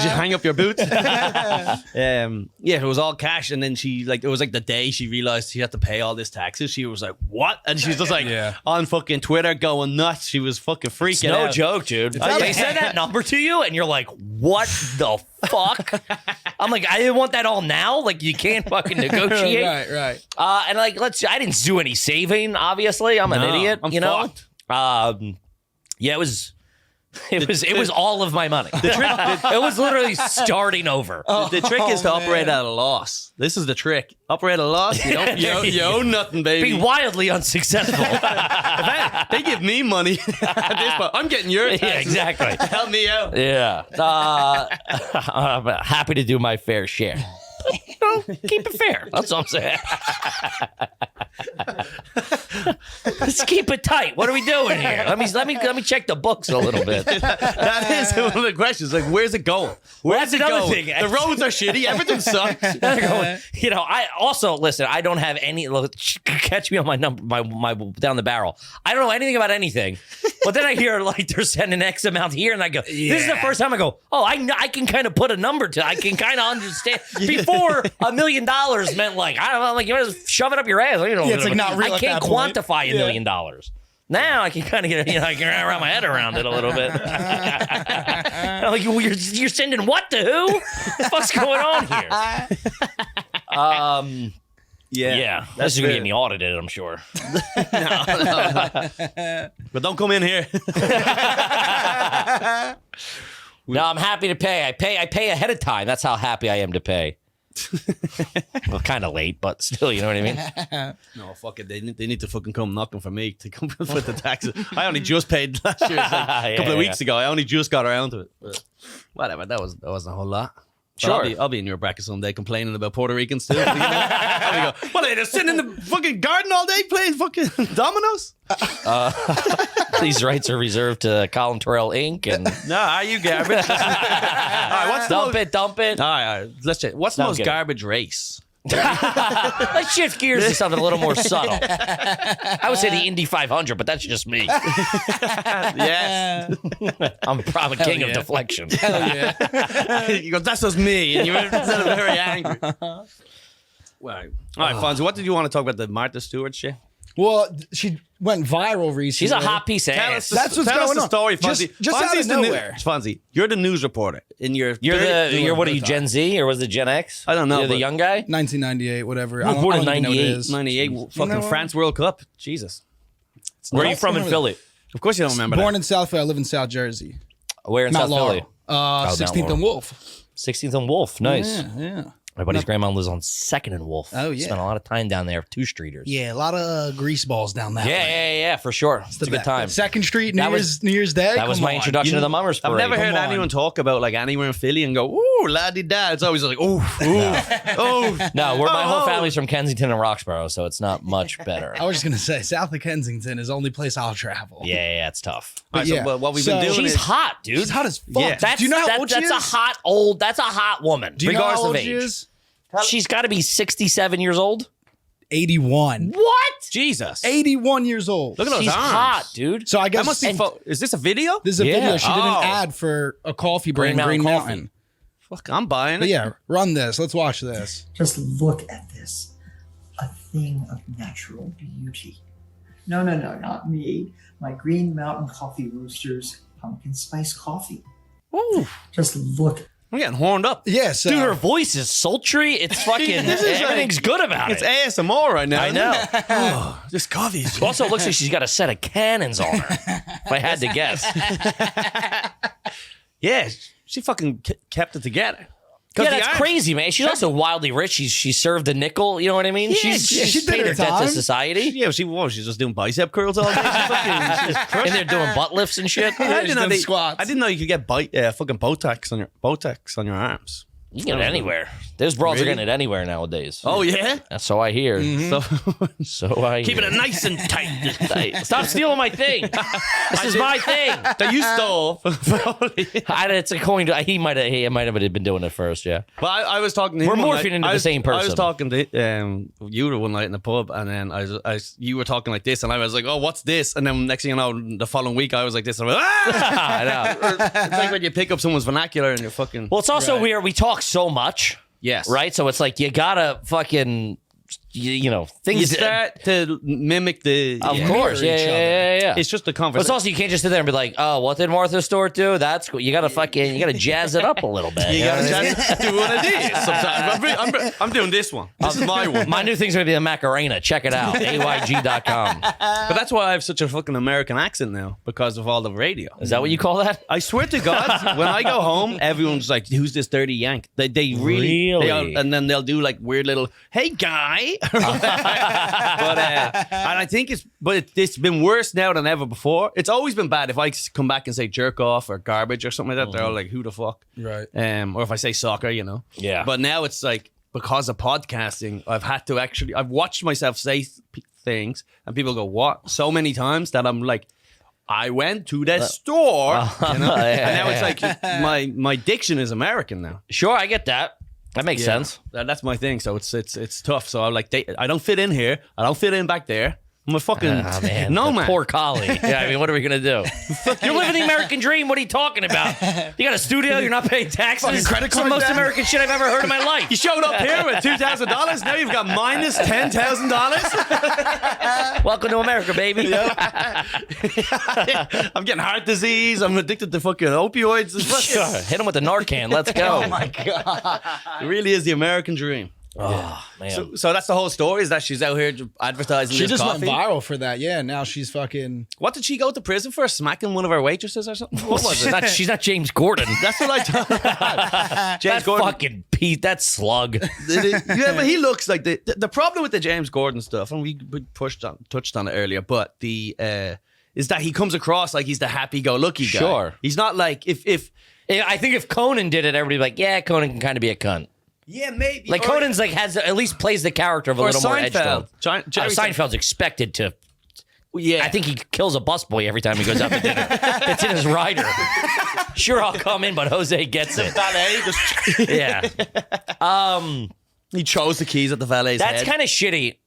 hang up your boots? Yeah, it was all cash. And then she it was like the day she realized she had to pay all this taxes. She was like, "What?" And she was just like on fucking Twitter going nuts. She was fucking freaking It's no out. joke, dude. They said that number to you, and you're like, what the fuck? I'm like, I didn't want that all now. Like, you can't fucking negotiate. Right. And like, I didn't do any saving. Obviously, I'm an No, idiot. I'm you know. fucked. Yeah, it was all of my money. It was literally starting over. The trick is to operate at a loss. This is the trick. Operate at a loss. You don't, you own nothing, baby. Be wildly unsuccessful. They give me money at this point. I'm getting yours. Yeah, exactly. Help me out. Yeah. I'm happy to do my fair share. You know, keep it fair. That's all I'm saying. Let's keep it tight. What are we doing here? Let me check the books a little bit. That is one of the questions. Like, where's it going? Where's That's it another going? thing. The roads are shitty. Everything sucks. You know, I also listen. I don't have any. Catch me on my number, my down the barrel. I don't know anything about anything. But then I hear like they're sending X amount here, and I go, "This is the first time I go. Oh, I can kind of put a number to. I can kind of understand." Before $1 million meant like I don't know, like you want to shove it up your ass. You know, it's like not real I at can't that point. quantify $1 million. Now I can kind of get, I can wrap my head around it a little bit. I'm like, you're sending what to who? What the fuck's going on here? Yeah, that's going to get me audited, I'm sure. But don't come in here. No, I'm happy to pay. I pay ahead of time. That's how happy I am to pay. Well, kind of late, but still, you know what I mean? No, fuck it. They need to fucking come knocking for me to come with the taxes. I only just paid last year. It's like a couple of weeks ago. I only just got around to it. But whatever. That wasn't a whole lot. But Sure. I'll be in your bracket someday complaining about Puerto Ricans too. I'll go, what are they just sitting in the fucking garden all day playing fucking dominoes? These rights are reserved to Colum Tyrrell Inc. And No, are you garbage? All right, what's the dump it. All right. Let's check. What's the No, most get it. garbage race? Let's shift gears to something a little more subtle. I would say the Indy 500, but that's just me. Yes. I'm probably king of deflection. Hell yeah. You go, that's just me. And you were very angry. Well, all right, Fonzie, what did you want to talk about? The Martha Stewart shit? Well, she went viral recently. She's a hot piece of ass. That's what's tell going us the on. story, Just- Fonzie. just out Fonzie's of the nowhere. Fonzie, you're the news reporter. You're what are you, Gen Z or was it Gen X? I don't know, You're the but- young guy? 1998, whatever. I was born in don't even know what it 98. is. 98 fucking know France World Cup. Jesus. Where are you don't from in remember Philly? Of course you don't remember Born that. in South Philly. I live in South Jersey. Where in Mount South Philly? Laurel. 16th Laurel. and Wolf. 16th and Wolf. Nice. Yeah. My buddy's grandma lives on 2nd and Wolf. Oh, yeah. Spent a lot of time down there. 2 streeters. Yeah, a lot of grease balls down that way. Yeah, for sure. It's a good time. Second Street, New That was- Year's Day. That was Come my on. introduction to the Mummers I've Parade. never heard Come on. anyone talk about like anywhere in Philly and go, ooh, la-di-da. It's always like, ooh, ooh. No, my whole Oh. family's from Kensington and Roxborough, so it's not much better. I was just going to say, south of Kensington is the only place I'll travel. Yeah, it's tough. All right, yeah. so what we've So- been doing She's is hot, dude. She's hot as fuck. Yeah. That's, Do you know how that- old she that's is? that's a hot woman, Do you know how regardless old of she age. is? She's got to be 67 years old. 81. What? Jesus. 81 years old. Look at those She's arms. hot, dude. So I guess That must be. Is this a video? this is a Yeah. video. She did Oh. an ad for a coffee brand, Green Green Mountain Mountain. Fuck, I'm buying it. But yeah, run this. Let's watch this. Just look at this. A thing of natural beauty. No, not me. My Green Mountain Coffee Roasters pumpkin spice coffee. Ooh. Just look. I'm getting horned up. Yes. Dude, her voice is sultry. It's fucking, everything's good about It's it. ASMR right now. I know. Oh, this coffee. Also, it looks like she's got a set of cannons on her, if I had to guess. Yeah, she fucking kept it together. Yeah, that's crazy, man. She's also wildly rich. She served a nickel. You know what I mean? She's she did paid her her debt to time. society. Yeah, she's just doing bicep curls all day. And they're doing butt lifts and shit. I didn't know doing squats. I didn't know you could get fucking Botox on your arms. You can get it anywhere. Those bras are getting it anywhere nowadays. Oh yeah, That's so I hear. So I keeping hear. it nice and tight. Stop stealing my thing. This is my thing. That you stole. It's a coin. He might have been doing it first. Yeah. But I was talking to him. We're one morphing night. into I the was- same I was person. talking to you one night in the pub, and then you were talking like this, and I was like, "Oh, what's this?" And then next thing you know, the following week, I was like this. And I was like, "Ah!" I know. It's like when you pick up someone's vernacular and you're fucking. Well, it's also weird. We talk so much. Yes. Right. So it's like you gotta fucking, things. You start to mimic the. Of yeah. course. Mirror Yeah. each other. It's just the But it's conversation. also you can't just sit there and be like, oh, what did Martha Stewart do? That's cool. You gotta jazz it up a little bit. You gotta know what I mean? do one of these sometimes. I'm doing this one. This is my one. My new thing's gonna be the Macarena. Check it out. AYG.com. But that's why I have such a fucking American accent now, because of all the radio. Is that what you call that? I swear to God, when I go home, everyone's like, "Who's this dirty Yank?" They really, Really? and then they'll do like weird little, "Hey guy," but and I think it's been worse now than ever before. It's always been bad if I come back and say jerk off or garbage or something like that. They're all like, "Who the fuck?" Right. Or if I say soccer, Yeah. But now it's like, because of podcasting, I've watched myself say things, and people go, "What?" so many times that I'm like, I went to the store, and now it's like my diction is American now. Sure, I get that. That makes sense. That's my thing. So it's tough. So I'm like, I don't fit in here. I don't fit in back there. I'm a fucking Man, no the man. Poor Collie. Yeah, I mean, what are we gonna do? You're living the American dream. What are you talking about? You got a studio. You're not paying taxes. Fucking credit It's the card most debt. American shit I've ever heard in my life. You showed up here with $2,000. Now you've got minus $10,000. Welcome to America, baby. I'm getting heart disease. I'm addicted to fucking opioids. Sure. Hit him with the Narcan. Let's go. Oh my god. It really is the American dream. Oh man. So that's the whole story, is that she's out here advertising She this just coffee. went viral for that. Yeah. Now she's fucking. What did she go to prison for? Smacking one of her waitresses or something? What was it? She's not James Gordon. That's what I thought. James That Gordon. fucking Pete. That slug. Yeah, but he looks like the problem with the James Gordon stuff, and we touched on it earlier, but is that he comes across like he's the happy-go-lucky guy. Sure. He's not like if I think if Conan did it, everybody'd be like, yeah, Conan can kind of be a cunt. yeah, maybe Like Conan's like has at least plays the character of a or little more edge to him. Seinfeld. Jerry Seinfeld's expected to. Yeah, I think he kills a busboy every time he goes out to dinner. It's in his rider. Sure, I'll come in, but Jose gets it. valet just Yeah, he chose the keys at the valet's that's head. kind of shitty.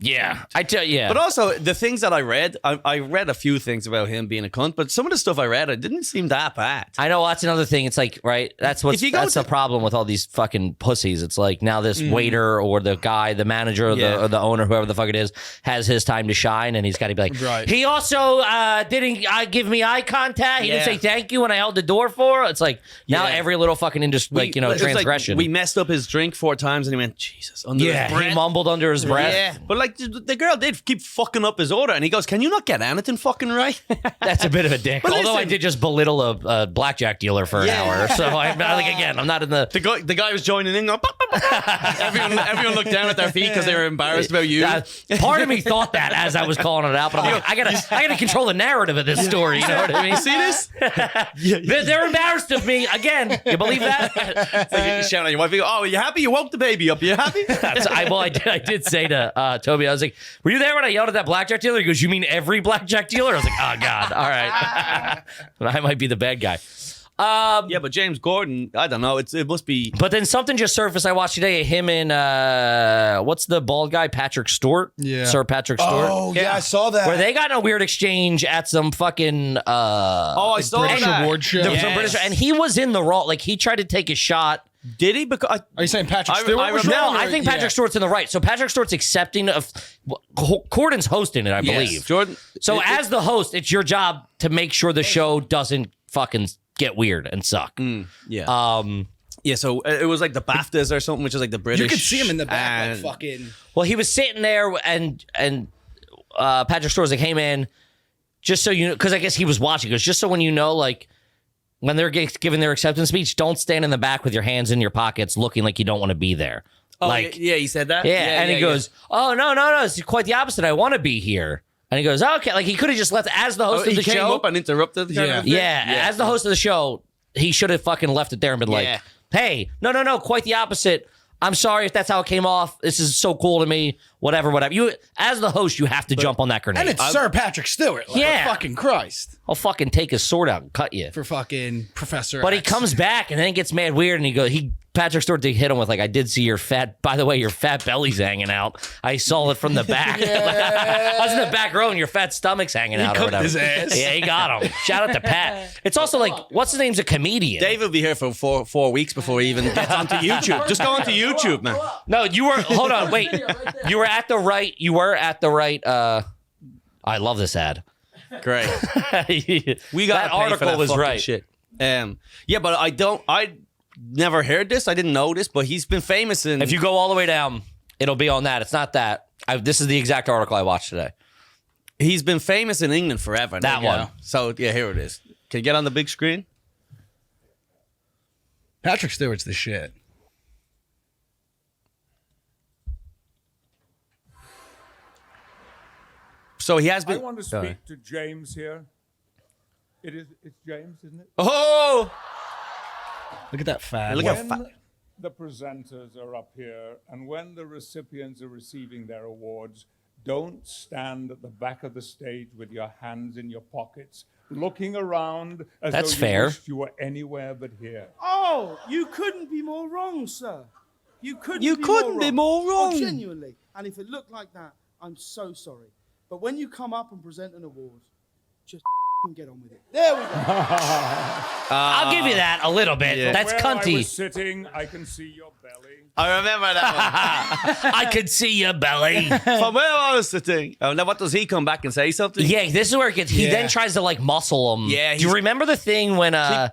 Yeah, I tell you. But also, the things that I read a few things about him being a cunt, but some of the stuff I read, it didn't seem that bad. I know that's another thing. It's like, right? That's If you go that's the problem with all these fucking pussies. It's like now this waiter or the guy, the manager or, Yeah. the owner, whoever the fuck it is, has his time to shine, and he's got to be like, Right. He also didn't give me eye contact. He didn't Yeah. say thank you when I held the door for her. It's like now Yeah. every little fucking It's like, transgression. we messed up his drink 4 times, and he went, Jesus, under his yeah, breath. he mumbled under his breath. Yeah, but like the girl did keep fucking up his order, and he goes, "Can you not get anything fucking right?" That's a bit of a dick. But Although I listen- did just belittle a blackjack dealer for an Yeah. hour, so I'm not, like again, I'm not in the. The guy was joining in. Going, "Pop, pop, pop." Everyone looked down at their feet because they were embarrassed about you. Part of me thought that as I was calling it out, but I'm like, I gotta control the narrative of this story. You know what I mean? See this? They're embarrassed of me again. You believe that? It's like you shout at your wife. You go, "Oh, are you happy? You woke the baby up. You happy?" I did say to Toby, I was like, "Were you there when I yelled at that blackjack dealer?" He goes, "You mean every blackjack dealer?" I was like, "Oh God, all right." I might be the bad guy. Yeah, but James Gordon, I don't know. It must be. But then something just surfaced. I watched today. Him and what's the bald guy? Patrick Stewart. Yeah. Sir Patrick Stewart. Oh yeah, I saw that. Where they got in a weird exchange at some fucking I saw British that. award show. some British, and he was in the wrong. Like he tried to take a shot. Did he? Because Are you saying Patrick I- Stewart? I was remember- wrong, No, or- I think Patrick yeah. Stewart's in the right. So Patrick Stewart's accepting of Corden's hosting it, I believe. Jordan. So as the host, it's your job to make sure the show doesn't fucking get weird and suck. Yeah. Yeah, so it was like the BAFTAs or something, which is like the British. You could see him in the back, like and- fucking. Well, he was sitting there, and Patrick Stewart came in, just so you know, because I guess he was watching. Because just so when you know, like when they're giving their acceptance speech, don't stand in the back with your hands in your pockets, looking like you don't want to be there. Oh, like yeah, he said that. yeah, and he goes, "Oh no, it's quite the opposite. I want to be here." And he goes, "Okay." Like he could have just left as the host Oh, of the he came show. up and interrupted. kind of thing? Yeah, as the host of the show, he should have fucking left it there and been like, Yeah. "Hey, no, quite the opposite. I'm sorry if that's how it came off. This is so cool to me. Whatever. You, as the host, you have to jump on that grenade. And it's Sir Patrick Stewart. Like, Yeah. Fucking Christ. I'll fucking take his sword out and cut you." For fucking Professor But he X. comes back and then it gets mad weird, and Patrick Stewart did hit him with like, "I did see your by the way, your fat belly's hanging out. I saw it from the back." I was in the back row and your fat stomach's hanging out or cooked whatever. his ass. Yeah, he got him. Shout out to Pat. It's also like, what's his name's a comedian. Dave will be here for four weeks before he even gets onto YouTube. Just go onto YouTube, man. No, you were, hold on, wait. You were at the right, I love this ad. Great. We got that article was right. Shit. Yeah, but I never heard this. I didn't know this, but he's been famous in. If you go all the way down, it'll be on that. It's not that. This is the exact article I watched today. He's been famous in England forever. That There you one. go. So yeah, here it is. Can you get on the big screen? Patrick Stewart's the shit. So he has I been. want to speak to James here. It's James, isn't it? Oh, Look at that fat. look When how fat. the presenters are up here and when the recipients are receiving their awards, don't stand at the back of the stage with your hands in your pockets, looking around as That's though you fair. wished you were anywhere but here. Oh, you couldn't be more wrong, sir. You couldn't be more wrong. Oh, genuinely. And if it looked like that, I'm so sorry. But when you come up and present an award, just get on with it. There we go. I'll give you that a little bit. Yeah. That's Where I cunty. was sitting, I can see your belly. I remember that I could see your belly. one. From where I was sitting. Oh, now what does he come back and say something? Yeah, this is where it gets. He Yeah. then tries to like muscle him. Yeah, Do you he's- remember the thing when Yeah.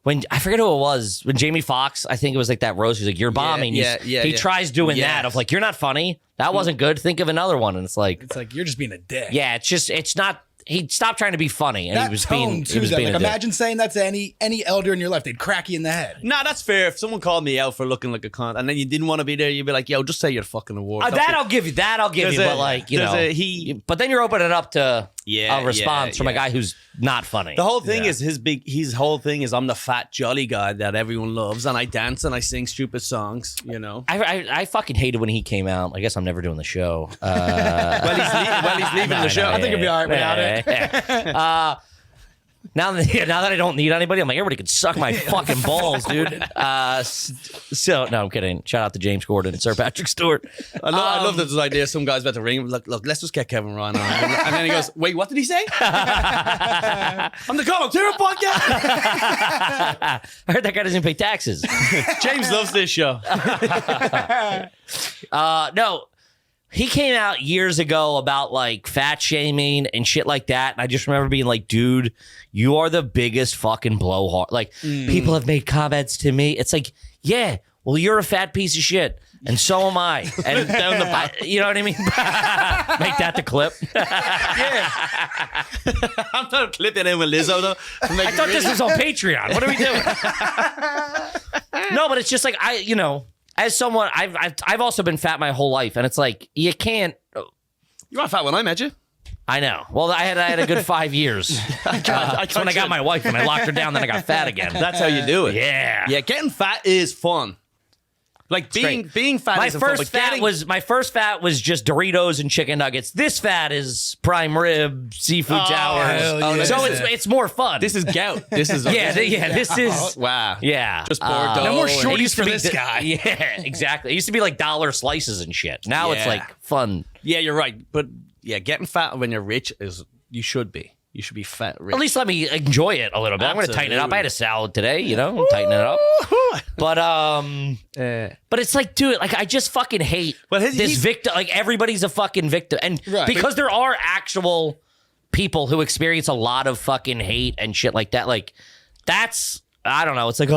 when I forget who it was, when Jamie Foxx, I think it was like that roast, he's like, "You're bombing." He tries doing that of like, "You're not funny. That wasn't good. Think of another one." And it's like, It's like, you're just being a dick. yeah, it's not. He stopped trying to be funny, and That he was tone, being. too, He was though. being Like, a dick. imagine saying that to any elder in your life. They'd crack you in the head. Nah, that's fair. If someone called me out for looking like a cunt and then you didn't want to be there, you'd be like, yo, just say your fucking award. That I'll give you. That I'll give There's you. a- But like, you there's know, a- But then you're opening it up to Yeah, a response yeah, from a yeah. guy who's not funny. The whole thing is his whole thing is I'm the fat jolly guy that everyone loves and I dance and I sing stupid songs, you know. I fucking hated when he came out. I guess I'm never doing the show. Well, he's leaving the show. I think it'll be all right without it. Now that I don't need anybody, I'm like, everybody can suck my fucking balls, dude. So no, I'm kidding. Shout out to James Gordon and Sir Patrick Stewart. I love this idea. Some guy's about to ring him. Look, let's just get Kevin Ryan on. And then he goes, wait, what did he say? I'm the Colum Tyrrell Podcast. I heard that guy doesn't pay taxes. James loves this show. No, he came out years ago about like fat shaming and shit like that. And I just remember being like, dude, you are the biggest fucking blowhard. Like, people have made comments to me. It's like, yeah, well, you're a fat piece of shit. And so am I. And down the, you know what I mean? Make that the clip. I'm not clipping in with Lizzo though. I thought this was on Patreon. What are we doing? No, but it's just like, as someone, I've also been fat my whole life, and it's like you can't. You were fat when I met you. I know. Well, I had a good 5 years. That's when I got my wife and I locked her down. Then I got fat again. That's how you do it. Yeah. Yeah, getting fat is fun. Like great. being fat. My isn't fun, first but fat getting- was just Doritos and chicken nuggets. This fat is prime rib, seafood towers. hell yeah. So it's more fun. This is gout. This is This is wow. yeah. Just Bordeaux. No more It shorties used to for be this guy. Yeah, exactly. It used to be like dollar slices and shit. Now it's Yeah. like fun. Yeah, you're right. But yeah, getting fat when you're rich is you should be. You should be fat rich. At least let me enjoy it a little bit. I'm going to tighten it up. Absolutely. I had a salad today, I'm tightening it up. But it's like, dude, like I just fucking hate this victim. Like everybody's a fucking victim, and because there are actual people who experience a lot of fucking hate and shit like that. Like that's I don't know. It's like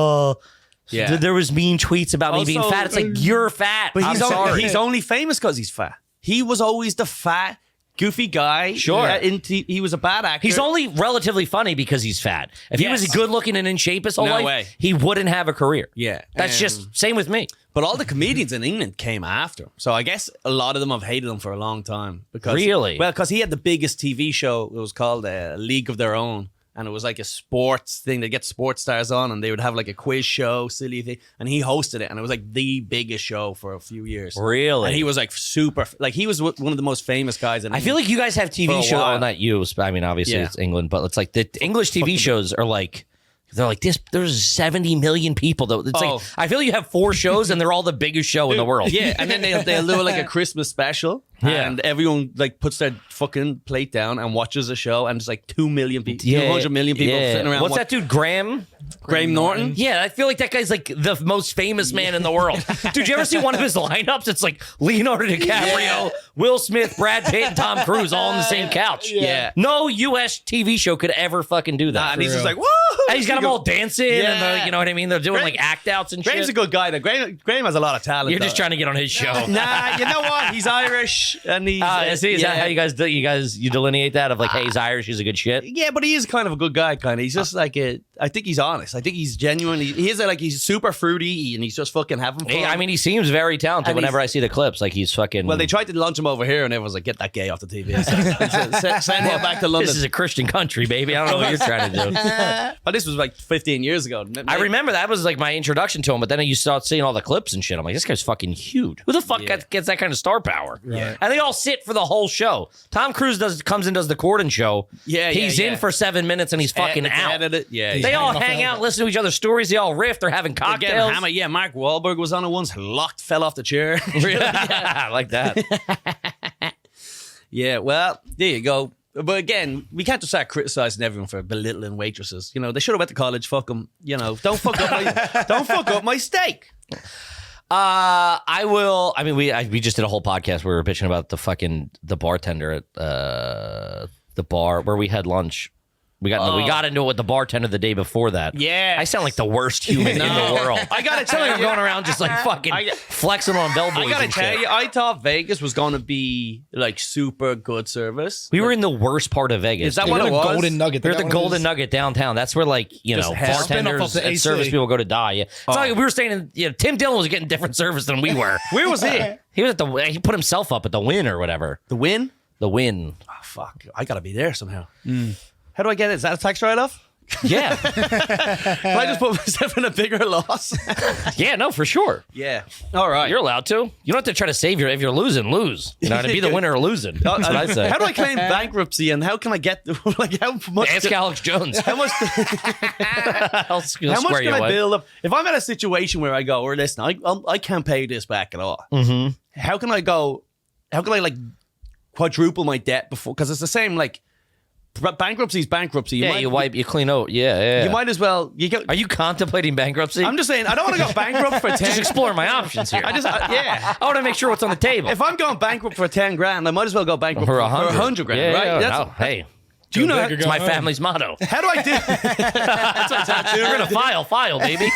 there was mean tweets about me being fat. It's like you're fat. But I'm he's only famous because he's fat. He was always the fat, goofy guy. Sure. He was a bad actor. He's only relatively funny because he's fat. If he was good looking and in shape his whole No life, way. he wouldn't have a career. Yeah. That's just same with me. But all the comedians in England came after him. So I guess a lot of them have hated him for a long time. Because, Really? Well, because he had the biggest TV show. It was called League of Their Own. And it was like a sports thing. They get sports stars on and they would have like a quiz show, silly thing. And he hosted it. And it was like the biggest show for a few years. Really? And he was like super, like he was one of the most famous guys in I feel England. like you guys have For TV a shows. while. Oh, not you. I mean, obviously Yeah. it's England, but it's like the English TV shows are like. They're like this. There's 70 million people though. It's like I feel you have 4 shows and they're all the biggest show in the world. Yeah, and then they'll do like a Christmas special, and everyone like puts their fucking plate down and watches the show, and it's like 2 million people, 200 million people sitting around. What's that dude? Graham Norton? Yeah, I feel like that guy's like the most famous man in the world. Dude, you ever see one of his lineups? It's like Leonardo DiCaprio, Will Smith, Brad Pitt, and Tom Cruise all on the same couch. Yeah. No US TV show could ever fucking do that. Nah, and he's just like, woo! And he's got them all dancing, and Yeah. you know what I mean? They're doing like act outs and Graham's shit. a good guy though. Graham has a lot of talent. You're just though. trying to get on his show. Nah, you know what? He's Irish, and he's. Is that how you guys do? You delineate that of like, hey, he's Irish, he's a good shit. Yeah, but he is kind of a good guy. He's just like I think he's honest. I think he's genuine. He is like he's super fruity, and he's just fucking having fun. I mean, he seems very talented. And Whenever I see the clips, like he's fucking. Well, they tried to launch him over here, and everyone's like, "Get that gay off the TV." Send him back to London. This is a Christian country, baby. I don't know what you're trying to do. But this was like 15 years ago. I remember that was like my introduction to him, but then you start seeing all the clips and shit. I'm like, this guy's fucking huge. Who the fuck gets that kind of star power? Right. And they all sit for the whole show. Tom Cruise comes and does the Corden show. He's in for 7 minutes and he's fucking out. They all hang out, listen to each other's stories. They all riff. They're having cocktails. Yeah, Mark Wahlberg was on it once. Fell off the chair. Really? I like that. Yeah, well, there you go. But again, we can't just start criticizing everyone for belittling waitresses. They should have went to college. Fuck them. Don't fuck up my steak. I will. I mean, we just did a whole podcast where we were bitching about the bartender at the bar where we had lunch. We got into it with the bartender the day before that. Yeah, I sound like the worst human in the world. I gotta tell tell you, you, I'm going around just like fucking flexing on bellboys. I gotta and tell shit. you, I thought Vegas was gonna be like super good service. We were in the worst part of Vegas. Is that dude. what it was? Golden Nugget. They're at the Golden Nugget downtown. That's where Just hell. Spin-off bartenders of the and AC. service people go to die. Yeah. It's not like we were staying in. Tim Dillon was getting different service than we were. Where was he? He was at he put himself up at the Win or whatever. The Win? The Win. Oh fuck! I gotta be there somehow. How do I get it? Is that a tax write-off? Yeah. Can I just put myself in a bigger loss? Yeah, no, for sure. Yeah. All right. You're allowed to. You don't have to try to save if you're losing, lose. You know, to be the winner or losing. That's what I say. How do I claim bankruptcy and how can I get how much? Ask Alex Jones. How much? How much can I build up? If I'm at a situation where I go, or listen, I can't pay this back at all. Mm-hmm. How can I go? How can I like quadruple my debt before? Because it's the same like. Bankruptcy's bankruptcy. You clean out. Yeah. You might as well. Are you contemplating bankruptcy? I'm just saying. I don't want to go bankrupt for 10. Just exploring my options here. Yeah. I want to make sure what's on the table. If I'm going bankrupt for 10 grand, I might as well go bankrupt for 100 grand, yeah, right? Yeah, That's, no, hey. Do you know it's my family's motto? How do I do? That's my tattoo. We're gonna file, baby.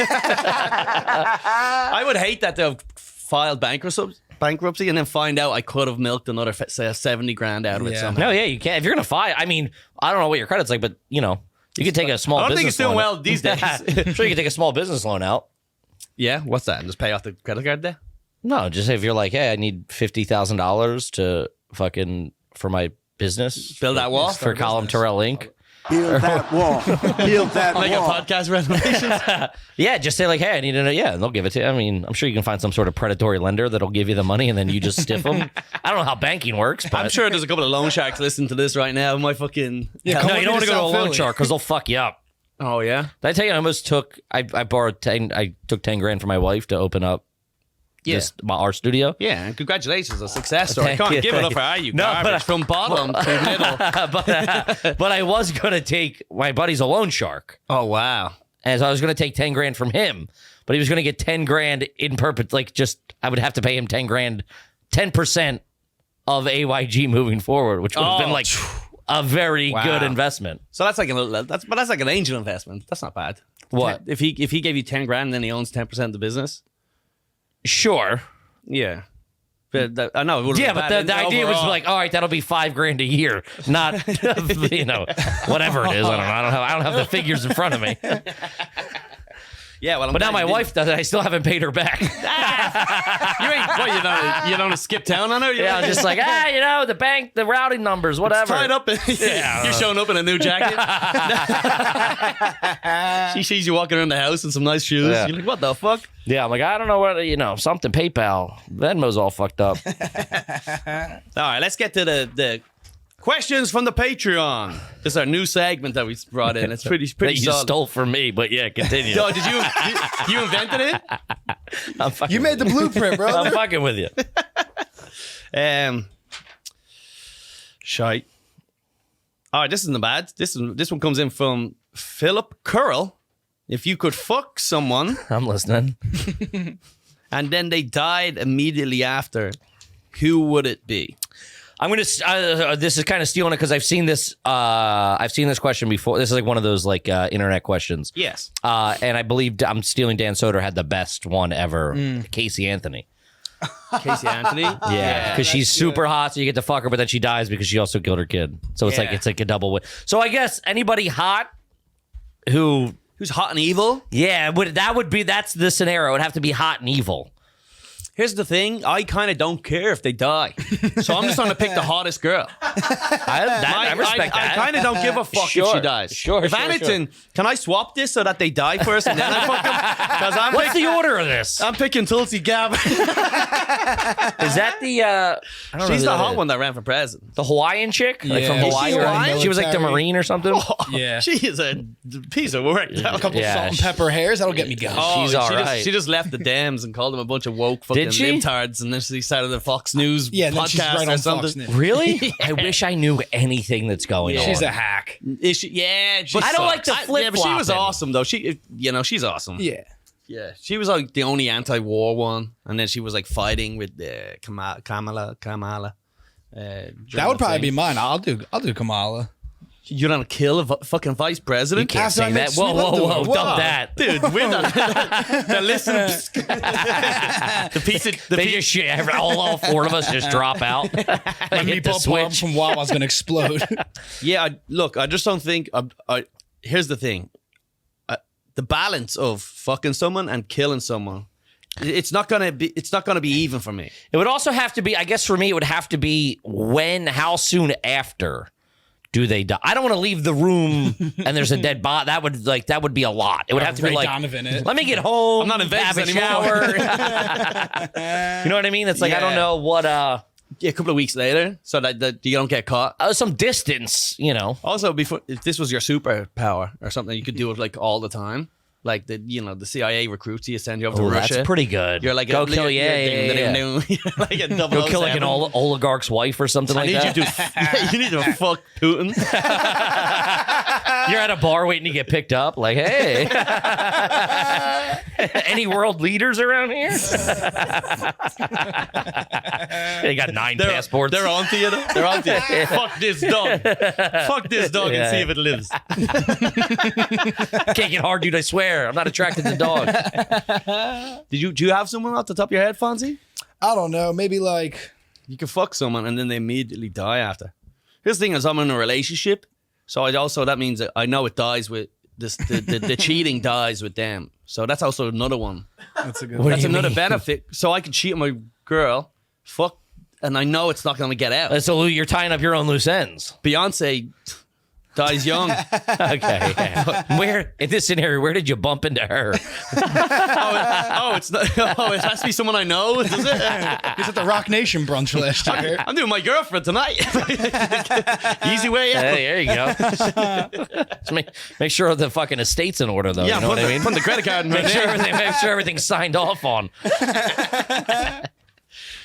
I would hate that to have filed bankruptcy and then find out I could have milked another say 70 grand out of it somehow. No, yeah, you can't. If you're gonna file, I mean, I don't know what your credit's like, but you can take a small. I don't think business it's doing loan. well these days. Sure, you can take a small business loan out. Yeah, what's that? And just pay off the credit card there? No, just if you're like, hey, I need $50,000 to for my business, Build that wall for Colum Tyrrell Inc. Build that wall. Build that Like a wall. podcast renovation. Yeah, just say like, hey, I need to know. Yeah, and they'll give it to you. I mean, I'm sure you can find some sort of predatory lender that'll give you the money and then you just stiff them. I don't know how banking works, but I'm sure there's a couple of loan sharks listening to this right now. My fucking Yeah, no, you don't want to go to a South loan Philly. shark because they'll fuck you up. Oh yeah. Did I tell you I almost took? I borrowed 10. I took 10 grand from my wife to open up our studio. Yeah, and congratulations, a success story. Thank Can't you, give it thank up for you. are you? No, but Garbage from bottom to middle. but I was gonna take my buddy's a loan shark, Oh wow. and so I was gonna take 10 grand from him, but he was gonna get 10 grand in like just I would have to pay him 10 grand, 10% of AYG moving forward, which would have been like a very good investment. So that's like that's like an angel investment. That's not bad. What? If he gave you 10 grand and then he owns 10% of the business? Sure. Yeah. But I know it would. Yeah, but the idea was like, all right, that'll be $5 grand a year, not whatever it is. I don't have the figures in front of me. Yeah, well, But now my wife does it. I still haven't paid her back. You ain't what you don't skip town on her. Yeah, I'm just like, the bank, the routing numbers, whatever. tied up. You're showing up in a new jacket. She sees you walking around the house in some nice shoes. Yeah. You're like, what the fuck? Yeah, I'm like, I don't know what, something PayPal. Venmo's all fucked up. All right, let's get to the questions from the Patreon. This is our new segment that we brought in. It's pretty That you solid. stole from me, but yeah, continue. No, did you invented it? I'm fucking You made the blueprint, bro. I'm fucking with you. Shite. All right, this isn't bad. This one comes in from Philip Curl. If you could fuck someone I'm listening. and then they died immediately after, who would it be? I'm gonna. This is kind of stealing it because I've seen this. I've seen this question before. This is like one of those like internet questions. Yes. And I believe I'm stealing. Dan Soder had the best one ever. Casey Anthony. Casey Anthony. Yeah, because she's super hot, so you get to fuck her, but then she dies because she also killed her kid. So it's like a double win. So I guess anybody hot who's hot and evil? Yeah, that's the scenario. It would have to be hot and evil. Here's the thing. I kind of don't care if they die. So I'm just going to pick the hottest girl. I respect that. I kind of don't give a fuck if she dies. If anything, can I swap this so that they die first and then I fuck them? What's the order of this? I'm picking Tulsi Gabbard. Is that the... I don't know She's who the that hot is. one that ran for president. The Hawaiian chick? Like from Yeah. Hawaii? Is she Hawaiian? She was like the Military? Marine or something? Yeah. She is a piece of work. A couple Yeah, salt and pepper hairs, that'll get me going. She's all right. She just left the dams and called them a bunch of woke fucking Did she? libtards, and then she started the Fox News Yeah, and then she's podcast right or on something. Fox News. Really? I wish I knew anything that's going on. She's a hack. Is she? Yeah, she But I don't like the sucks. Yeah, but she was flip-flopping. awesome though. She's awesome. Yeah. Yeah, she was like the only anti-war one, and then she was like fighting with Kamala. That would probably be mine. I'll do Kamala. You're gonna kill a fucking vice president? You can't After I say met that. Sweet Whoa, Love whoa, Doing. dump that. Dude, we're not. The listen, They just shit. All four of us just drop out. My Hit the meatball plum switch. from Wawa's gonna explode. Yeah, I just don't think. Here's the thing: the balance of fucking someone and killing someone, it's not gonna be even for me. It would also have to be, I guess for me, it would have to be how soon after do they die? I don't want to leave the room and there's a dead body. That would be a lot. It would have to be Ray like, Donovan it. let me get home. I'm not in Vegas have a anymore. shower. You know what I mean? It's like, I don't Yeah. know what, Yeah, a couple of weeks later, so that you don't get caught. some distance, Also, if this was your superpower or something, you could do it like all the time. Like the CIA recruits you, send you over to Oh, Russia. that's pretty good. You're like go kill, yeah. You're like a Go kill like an 007. oligarch's wife or something I like need that. you to. You need to fuck Putin. You're at a bar waiting to get picked up. Like, hey, any world leaders around here? They got 9 passports. They're onto you. They're onto you. Fuck this dog. Fuck this dog and see if it lives. Can't get hard, dude. I swear, I'm not attracted to dogs. Do you have someone off the top of your head, Fonzie? I don't know. Maybe like You can fuck someone and then they immediately die after. Here's the thing: is I'm in a relationship, so that means that I know it dies with this. The cheating dies with them. So that's also another one. that's a good. What do That's you another mean? benefit. So I can cheat on my girl, fuck, and I know it's not going to get out. So you're tying up your own loose ends. Beyonce Dies young. Okay. Yeah. Where in this scenario, where did you bump into her? It's not. Oh, it has to be someone I know. Does it? He's at the Rock Nation brunch last year. I'm doing my girlfriend tonight. Easy way out. Hey, there you go. Just make sure the fucking estate's in order, though. Yeah, you know what I mean? Put the credit card in my Make name. sure everything's signed off on.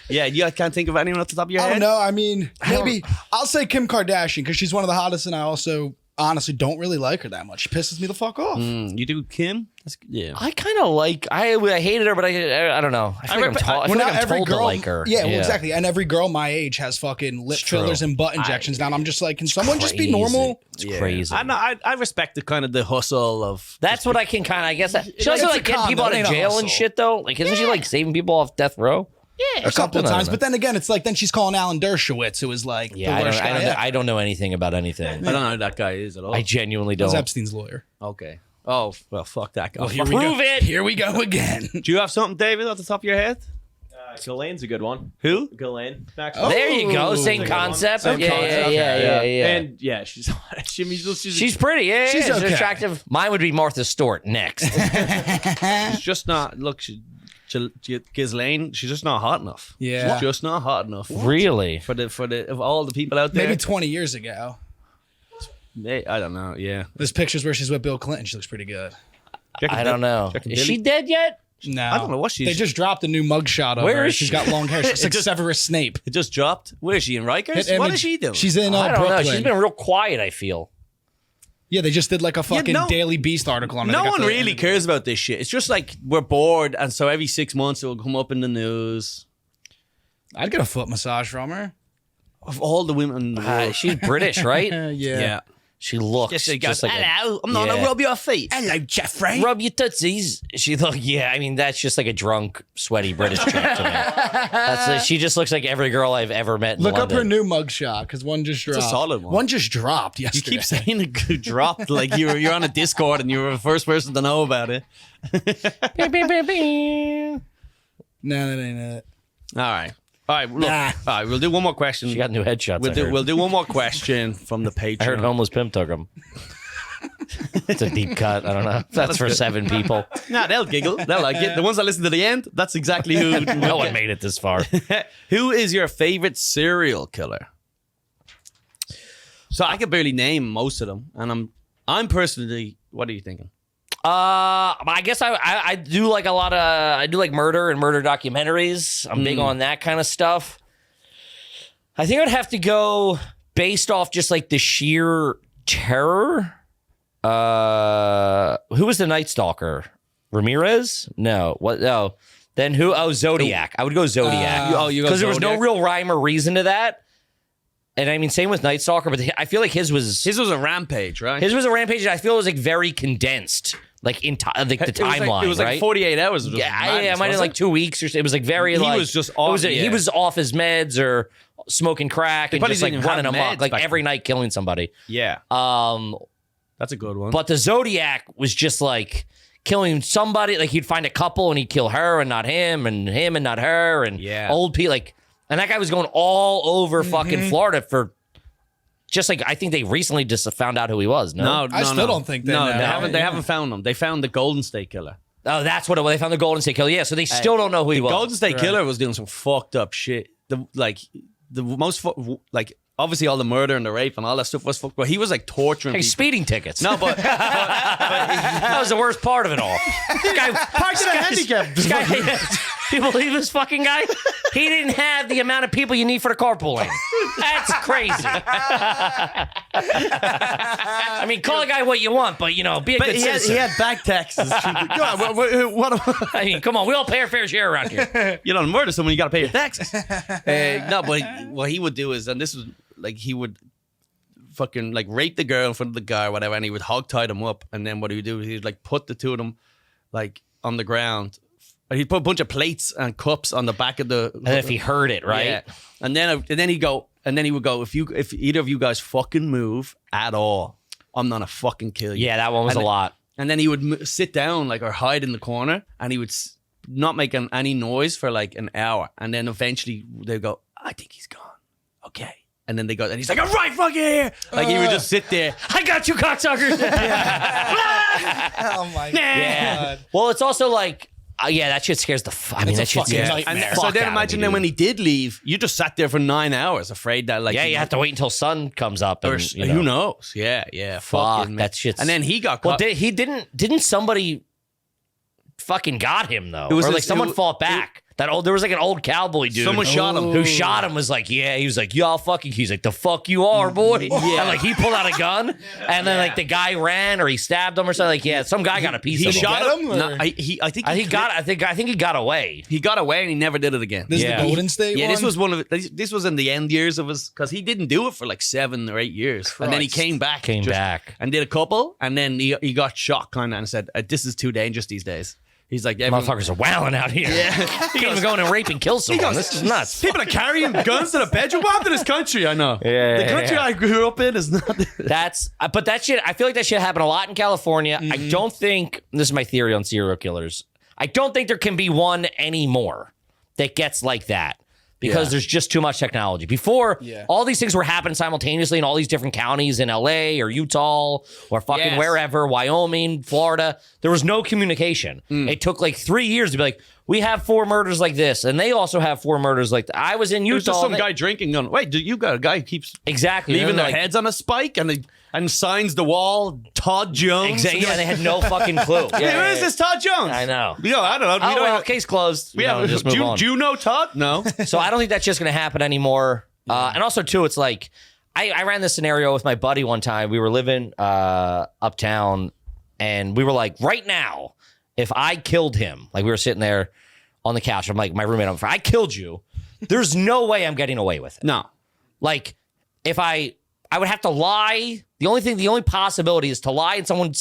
Yeah, you can't think of anyone off the top of your I head? don't know. I mean, maybe I'll say Kim Kardashian because she's one of the hottest, and I also honestly don't really like her that much. She pisses me the fuck off. You do Kim? Yeah. I kind of like. I hated her, but I don't know. I feel like I feel like I'm told to like her. Yeah, well, exactly. And every girl my age has fucking lip fillers and butt injections now. And I'm just like, can someone just be normal? It's crazy. I respect the kind of the hustle of. That's what I can kind of. I guess she also It's like a getting con, people though. out It of ain't a jail and hustle. shit though. Like, isn't she like saving people off death row? Yeah, Or a couple something, of I times. don't But then again, it's like then she's calling Alan Dershowitz, who is like Yeah, the worst guy ever. I don't know anything about anything. I don't know who that guy is at all. I genuinely That was don't. Epstein's lawyer. Okay. Oh, well, fuck that guy. Here we Prove go. it. Here we go again. Do you have something, David, off the top of your head? Ghislaine's a good one. Who? Ghislaine. There you go. Same Good concept. one. Same Yeah. And yeah, she's She's pretty. Yeah, She's she's okay. attractive. Mine would be Martha Stewart next. She's just not. Look, Ghislaine, she's just not hot enough. Yeah. She's just not hot enough. Really? For the of all the people out there. Maybe 20 years ago. I don't know. Yeah. There's pictures where she's with Bill Clinton. She looks pretty good. I don't know. Checking Is Billy? she dead yet? No. I don't know what she's. They just dropped a new mugshot of Where her. is She's she? got long hair. She looks like just- Severus Snape. It just dropped. Where is she in Rikers? Hit What image. is she doing? She's in I don't Brooklyn. know. She's been real quiet, I feel. Yeah, they just did like a fucking no- Daily Beast article on her. No They got one the- really cares about this shit. It's just like we're bored, and so every 6 months it will come up in the news. I'd get a foot massage from her. Of all the women in the world. She's British, right? Yeah. She looks Yes, she just goes, like hello, I'm not Yeah. gonna rub your feet. Hello, Jeffrey. rub your tootsies. She look, yeah. I mean, that's just like a drunk, sweaty British chick to me. That's like, she just looks like every girl I've ever met. In Look London. up her new mugshot because one just dropped. a solid one. One just dropped You yesterday. keep saying it dropped like you're on a Discord and you were the first person to know about it. No, that ain't it. All right. Look. Nah. All right. We'll do one more question. She got new headshots. We'll do one more question from the Patreon. I heard Homeless Pimp took them. It's a deep cut. I don't know. That's for 7 people. Nah, they'll giggle. They'll like it. The ones that listen to the end, that's exactly who. No one made it this far. Who is your favorite serial killer? So I can barely name most of them, and I'm personally. What are you thinking? I guess I do like a lot of I do like murder and murder documentaries. I'm big on that kind of stuff. I think I'd have to go based off just like the sheer terror. Who was the Night Stalker? Ramirez? No. What? No. Then who? Oh, Zodiac. I would go Zodiac. you go Because there was no Zodiac? real rhyme or reason to that. And I mean, same with Night Stalker, but I feel like his was a rampage, right? his was a rampage. And I feel it was like very condensed, like in like the timeline. It was like right? 48 hours. Of Yeah, madness, I might have wasn't like it? 2 weeks or so. It was like very He like was just it off- was he yeah. was off his meds or smoking crack and probably just like didn't even running have amok, meds like back every then. night killing somebody. Yeah, that's a good one. But the Zodiac was just like killing somebody. Like he'd find a couple and he'd kill her and not him and not her and Yeah. old people. Like, and that guy was going all over fucking Florida for. Just like I think they recently just found out who he was. No, I still don't think they know. They haven't found him. They found the Golden State Killer. Oh, that's what it was. They found the Golden State Killer. Yeah, so they still don't know who he was. Golden State Killer was doing some fucked up shit. Obviously all the murder and the rape and all that stuff was fucked. But he was like torturing Hey, people. speeding tickets. No, but That was the worst part of it all. This guy parked in a handicap. Do you believe this fucking guy? He didn't have the amount of people you need for the carpooling. That's crazy. I mean, call a guy what you want, but you know, be a good he citizen. had back taxes. I mean, come on, we all pay our fair share around here. You know, to murder someone, you got to pay your taxes. No, but what he would do is, and this was like, he would fucking like rape the girl in front of the guy or whatever, and he would hog tie them up. And then what he would do is he'd like put the two of them like on the ground. He'd put a bunch of plates and cups on the back of the. And if he heard it, right? Yeah. And then he would go, if either of you guys fucking move at all, I'm gonna fucking kill you. Yeah, that one was And a lot. And then he would sit down like or hide in the corner, and he would not make any noise for like an hour, and then eventually they'd go, I think he's gone. Okay. And then they go, and he's like, "All right, fuck here!" Like he would just sit there. I got you, cocksuckers. Oh my god. Well, it's also like, that shit scares the. I mean, It's a that shit fucking scares the nightmare. And fuck so then out of imagine me, then dude. when he did leave, you just sat there for 9 hours, afraid that like you have to wait until sun comes up. or, And, who knows? Yeah. Fuck, fucking that shit's. And then he got Well, caught. he didn't somebody fucking got him though, It was or like this- someone it- fought back. There was like an old cowboy dude. Someone shot him. Who shot him was like, he was like, y'all fucking. He's like, the fuck you are, boy. Yeah. And like he pulled out a gun, and then like the guy ran or he stabbed him or something. Like some guy got a piece he of him. shot get him. him, or- No, I think I think he got away. he got away and he never did it again. This Yeah. is the Golden State Yeah, one? this was this was in the end years of his, because he didn't do it for like 7 or 8 years, and then he Christ. came back, and did a couple, and then he got shot kind of and said, "This is too dangerous these days." He's like, Motherfuckers are wilding out here. Yeah. You can't even go in and rape and kill someone. This is nuts. People are carrying guns to the bedroom. What happened to this country? I know. The country I grew up in is not. But that shit, I feel like that shit happened a lot in California. I don't think, this is my theory on serial killers, I don't think there can be one anymore that gets like that. Because there's just too much technology. Before, all these things were happening simultaneously in all these different counties in LA or Utah or fucking wherever, Wyoming, Florida. There was no communication. It took like 3 years to be like, we have 4 murders like this, and they also have 4 murders like that. I was in Utah. There's just some guy drinking going, wait, you got a guy who keeps leaving their heads on a spike and signs the wall, Todd Jones. Exactly. Yeah, they had no fucking clue. Hey, who is this Todd Jones? I know. I don't know. Case closed. Just move on. Do you know Todd? No. So I don't think that's just going to happen anymore. And also, too, it's like, I ran this scenario with my buddy one time. We were living uptown, and we were like, right now, if I killed him, like we were sitting there on the couch, I'm like, my roommate, I killed you. There's no way I'm getting away with it. No. Like, if I would have to lie. The only possibility is to lie and someone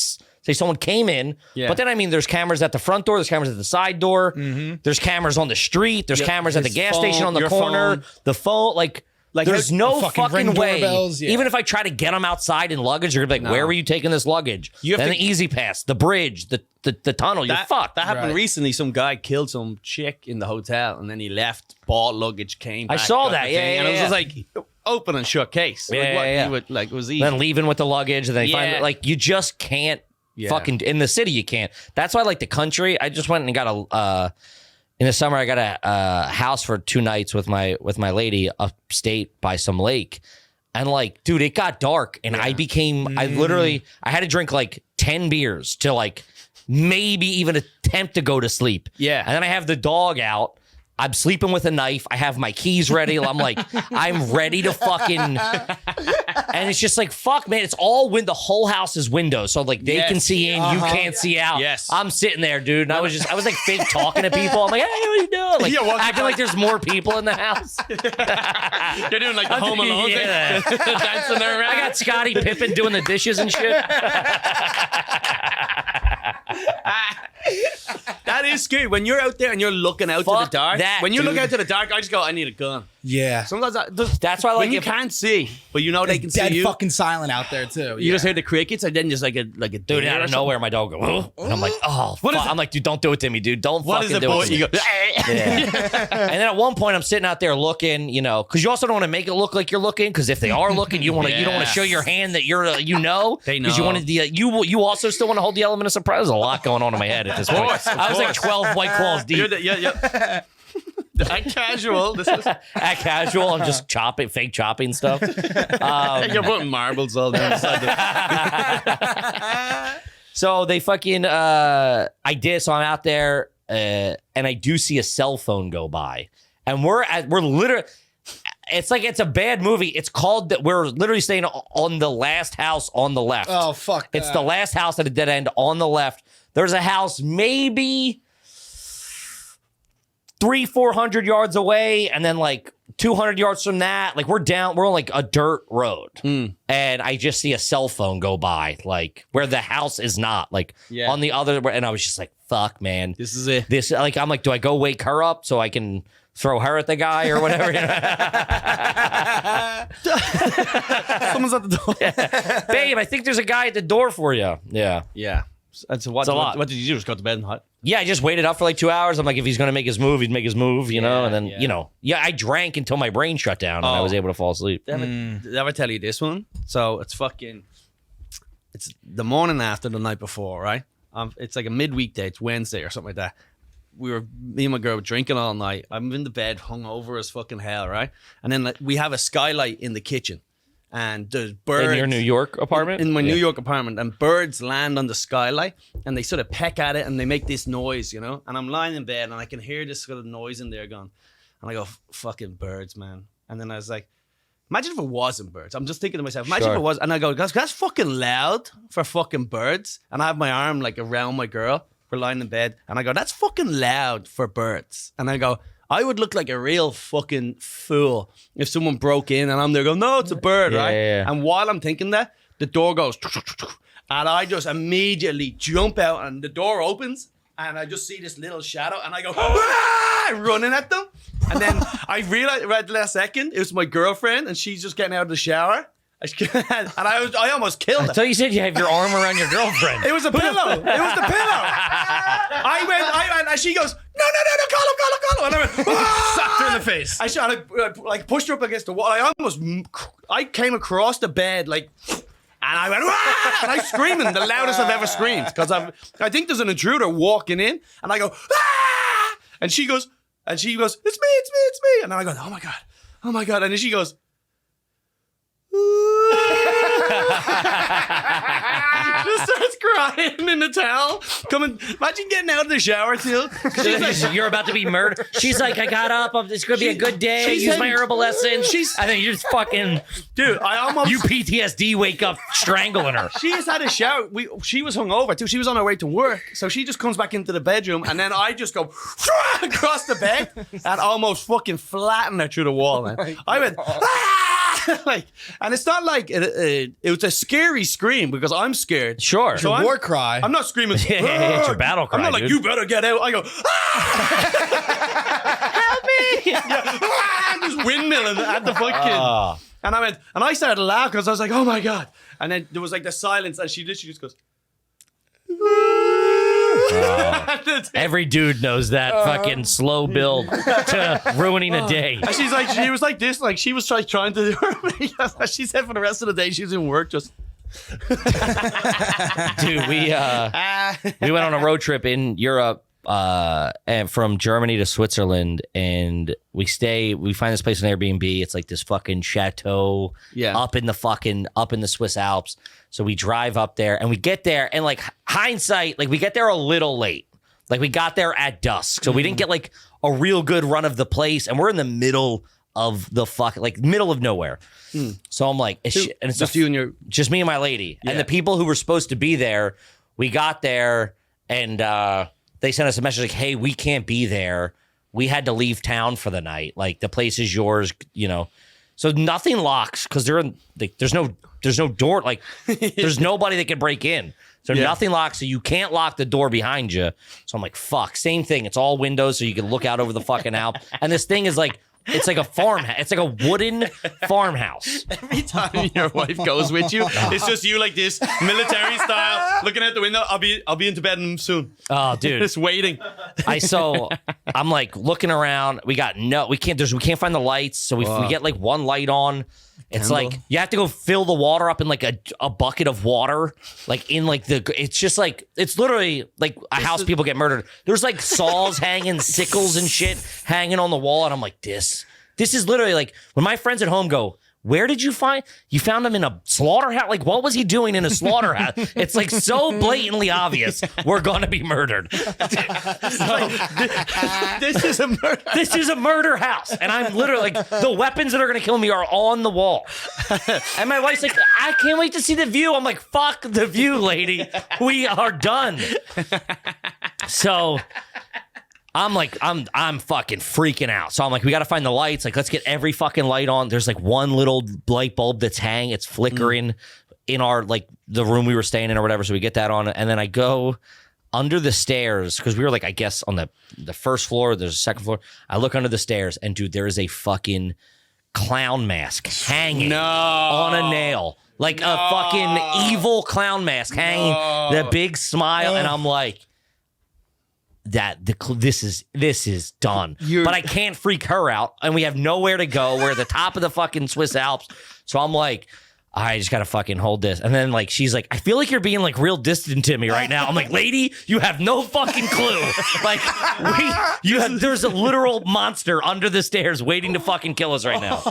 came in. Yeah. But then, I mean, there's cameras at the front door. There's cameras at the side door. Mm-hmm. There's cameras on the street. There's cameras at the gas station on the corner. Phone. The phone. Like there's no fucking way. Yeah. Even if I try to get them outside in luggage, you're going to be like, where were you taking this luggage? Then the Easy Pass, the bridge, the tunnel. You're fucked. That happened recently. Some guy killed some chick in the hotel, and then he left, bought luggage, came back. I saw that. And it was just like open and shut case. Yeah. It was easy. Then leaving with the luggage, and then find like you just can't fucking in the city. You can't. That's why, like the country. I just went and got in the summer. I got a house for 2 nights with my lady upstate by some lake, and like, dude, it got dark, and I had to drink like 10 beers to like maybe even attempt to go to sleep. Yeah, and then I have the dog out. I'm sleeping with a knife. I have my keys ready. I'm like, I'm ready to fucking. And it's just like, fuck, man. It's all the whole house is windows. So like they can see in, you can't see out. Yes. I'm sitting there, dude. And I was like fake talking to people. I'm like, hey, what are you doing? Like acting like there's more people in the house. You're doing like the Home Alone thing. Dancing there around. I got Scottie Pippen doing the dishes and shit. That is scary. When you're out there and you're looking out to the dark. When you look out to the dark, I just go, I need a gun. Yeah. Sometimes that's why, like, when you can't see, but you know they can see dead you. fucking silent out there too. You just hear the crickets, and then just like a dude out of nowhere, my dog go, oh. And I'm like, oh, fuck. I'm like, dude, don't do it to me, dude. Don't what fucking is it, do boy? it to me. You go, And then at one point, I'm sitting out there looking, because you also don't want to make it look like you're looking. Because if they are looking, you don't want to show your hand that you're, they know. Because you wanted the you also still want to hold the element of surprise. There's a lot going on in my head at this point. I was like 12 White Claws deep. At casual. At casual, I'm just fake chopping stuff. You're putting marbles all down. So they fucking, so I'm out there, and I do see a cell phone go by, and we're literally, it's like it's a bad movie. It's called that we're literally staying on the last house on the left. Oh fuck! It's the last house at a dead end on the left. There's a house maybe 300-400 yards away, and then like 200 yards from that, like we're on like a dirt road, and I just see a cell phone go by, like where the house is not, like on the other, and I was just like, fuck, man, this is it. I'm like, do I go wake her up so I can throw her at the guy or whatever? Someone's at the door. Babe, I think there's a guy at the door for you. Yeah. Yeah. So what a lot. What did you do? Just go to bed and hide? Yeah, I just waited up for like 2 hours. I'm like, if he's going to make his move, he'd make his move, you know? And then, I drank until my brain shut down and I was able to fall asleep. Did I ever tell you this one? So it's the morning after the night before, right? It's like a midweek day. It's Wednesday or something like that. Me and my girl were drinking all night. I'm in the bed, hungover as fucking hell, right? And then we have a skylight in the kitchen. And there's birds. In your New York apartment? In my New York apartment. And birds land on the skylight and they sort of peck at it and they make this noise, you know? And I'm lying in bed and I can hear this sort of noise in there going. And I go, fucking birds, man. And then I was like, imagine if it wasn't birds. I'm just thinking to myself, imagine if it was. And I go, that's fucking loud for fucking birds. And I have my arm like around my girl. We're lying in bed. And I go, that's fucking loud for birds. And I go, I would look like a real fucking fool if someone broke in and I'm there going, no, it's a bird, right? Yeah. And while I'm thinking that, the door goes, and I just immediately jump out and the door opens and I just see this little shadow and I go, running at them. And then I realized right the last second, it was my girlfriend and she's just getting out of the shower. And I almost killed her. I thought you said you have your arm around your girlfriend. It was a pillow. It was the pillow. I went, and she goes, no, Colum. And I went, Sucked her in the face. I pushed her up against the wall. I came across the bed, like, and I went, ah! And I screaming the loudest I've ever screamed. Because I think there's an intruder walking in, and I go, ah! And she goes, it's me. And then I go, oh my God. And then she goes, just starts crying in the towel. Imagine getting out of the shower too. She's like, you're about to be murdered. She's like, I got up. It's going to be a good day. Use my herbal essence. I think you're just fucking... Dude, You PTSD wake up strangling her. She just had a shower. She was hungover too. She was on her way to work. So she just comes back into the bedroom and then I just go across the bed and almost fucking flatten her through the wall, man. I went... and it's not like it was a scary scream because I'm scared. Sure. It's your war cry. I'm not screaming. It's your battle cry. I'm not like, dude. you better get out. I go, help me. I'm just windmilling at the fucking. And I went, and I started to laugh because I was like, oh my God. And then there was like the silence and she literally just goes. Every dude knows that fucking slow build to ruining a day. And she was like this, like she was trying to do she said for the rest of the day she was in work just. Dude, we went on a road trip in Europe and from Germany to Switzerland, and we find this place on Airbnb. It's like this fucking chateau up in the Swiss Alps. So we drive up there and we get there and like hindsight, like we get there a little late. Like we got there at dusk. So we didn't get like a real good run of the place. And we're in the middle of the middle of nowhere. So I'm like, and it's just you and your... Just me and my lady. Yeah. And the people who were supposed to be there, we got there and they sent us a message like, hey, we can't be there. We had to leave town for the night. Like the place is yours, you know. So nothing locks because there's no door. Like there's nobody that can break in. So nothing locks. So you can't lock the door behind you. So I'm like, fuck. Same thing. It's all windows, so you can look out over the fucking Alp. And this thing is like, it's like a farmhouse. It's like a wooden farmhouse. Every time your wife goes with you, it's just you like this military style, looking out the window. I'll be into bed soon. Oh, dude, just waiting. I'm like looking around. We can't find the lights. So we get like one light on. It's like you have to go fill the water up in like a bucket of water, like in like it's just like it's literally like a house people get murdered. There's like saws hanging, sickles and shit hanging on the wall, and I'm like, this is literally like when my friends at home go, where did you find? You found him in a slaughterhouse? Like, what was he doing in a slaughterhouse? It's like so blatantly obvious we're gonna be murdered. This is a murder. This is a murder house, and I'm literally like the weapons that are gonna kill me are on the wall. And my wife's like, I can't wait to see the view. I'm like, fuck the view, lady. We are done. So. I'm like, I'm fucking freaking out. So I'm like, we got to find the lights. Like, let's get every fucking light on. There's like one little light bulb that's hanging. It's flickering in our, like the room we were staying in or whatever. So we get that on. And then I go under the stairs because we were like, I guess on the first floor, there's a second floor. I look under the stairs and dude, there is a fucking clown mask hanging on a nail. Like a fucking evil clown mask hanging, the big smile. And I'm like, that this is done. But I can't freak her out, and we have nowhere to go. We're at the top of the fucking Swiss Alps, so I'm like, I just gotta fucking hold this. And then like she's like, I feel like you're being like real distant to me right now. I'm like, lady, you have no fucking clue. Like there's a literal monster under the stairs waiting to fucking kill us right now.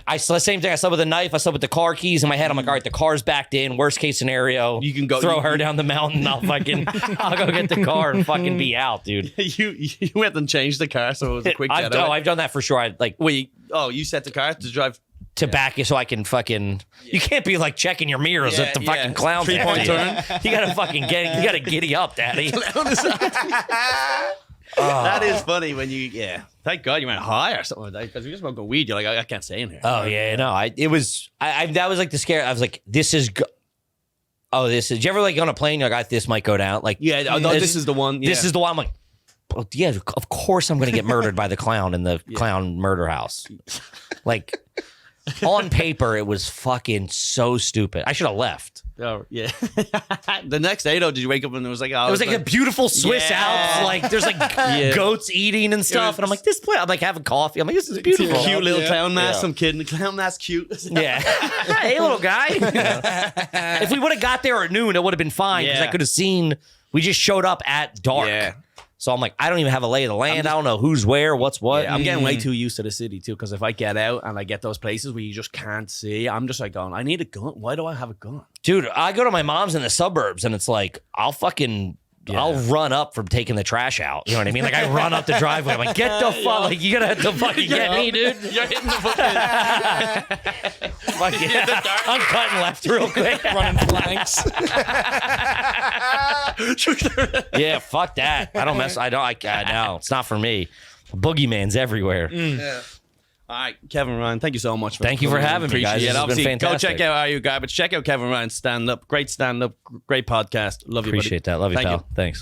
I saw the same thing. I slept with a knife. I slept with the car keys in my head. I'm like, all right, the car's backed in. Worst case scenario, you can go throw her down the mountain. I'll go get the car and fucking be out, dude. You went and changed the car, so it was a quick getaway. I've done that for sure. You set the car to drive to back you so I can fucking. You can't be like checking your mirrors at the fucking clown. 3-point turn. You gotta fucking giddy up, daddy. That is funny when you, thank God you went high or something like that, because we just smoke a weed. You're like, I can't stay in here. Oh, yeah, no. That was like the scare. I was like, did you ever like on a plane, you're like, this might go down? Like, this is the one. Yeah. This is the one. I'm like, oh, yeah, of course I'm going to get murdered by the clown in the clown murder house. Like, on paper, it was fucking so stupid. I should have left. Oh, yeah. The next day, though, did you wake up and it was like, it was like a beautiful Swiss Alps. Like, there's like goats eating and stuff. And I'm like, this place, I'm like having coffee. I'm like, this is beautiful. Cute little clown mask. Some kid in the clown mask, cute. Yeah. Hey, little guy. If we would have got there at noon, it would have been fine because I could have seen, we just showed up at dark. Yeah. So I'm like, I don't even have a lay of the land. I don't know who's where, what's what. Yeah, I'm getting way too used to the city too, because if I get out and I get those places where you just can't see, I'm just like going, I need a gun. Why do I have a gun? Dude, I go to my mom's in the suburbs and it's like, I'll run up from taking the trash out. You know what I mean? Like I run up the driveway. I'm like, get the fuck, like you gotta have to fucking get me, dude. You're hitting the fucking. I'm cutting left real quick. Running flanks. Yeah, fuck that. I don't mess. No, it's not for me. Boogeyman's everywhere. Yeah. All right, Kevin Ryan, thank you so much. Thank you for having me, guys. This has been fantastic. Go check out Are You Garbage. Check out Kevin Ryan's stand-up. Great stand-up. Great podcast. Love you, buddy. Appreciate that. Love you, pal. Thanks.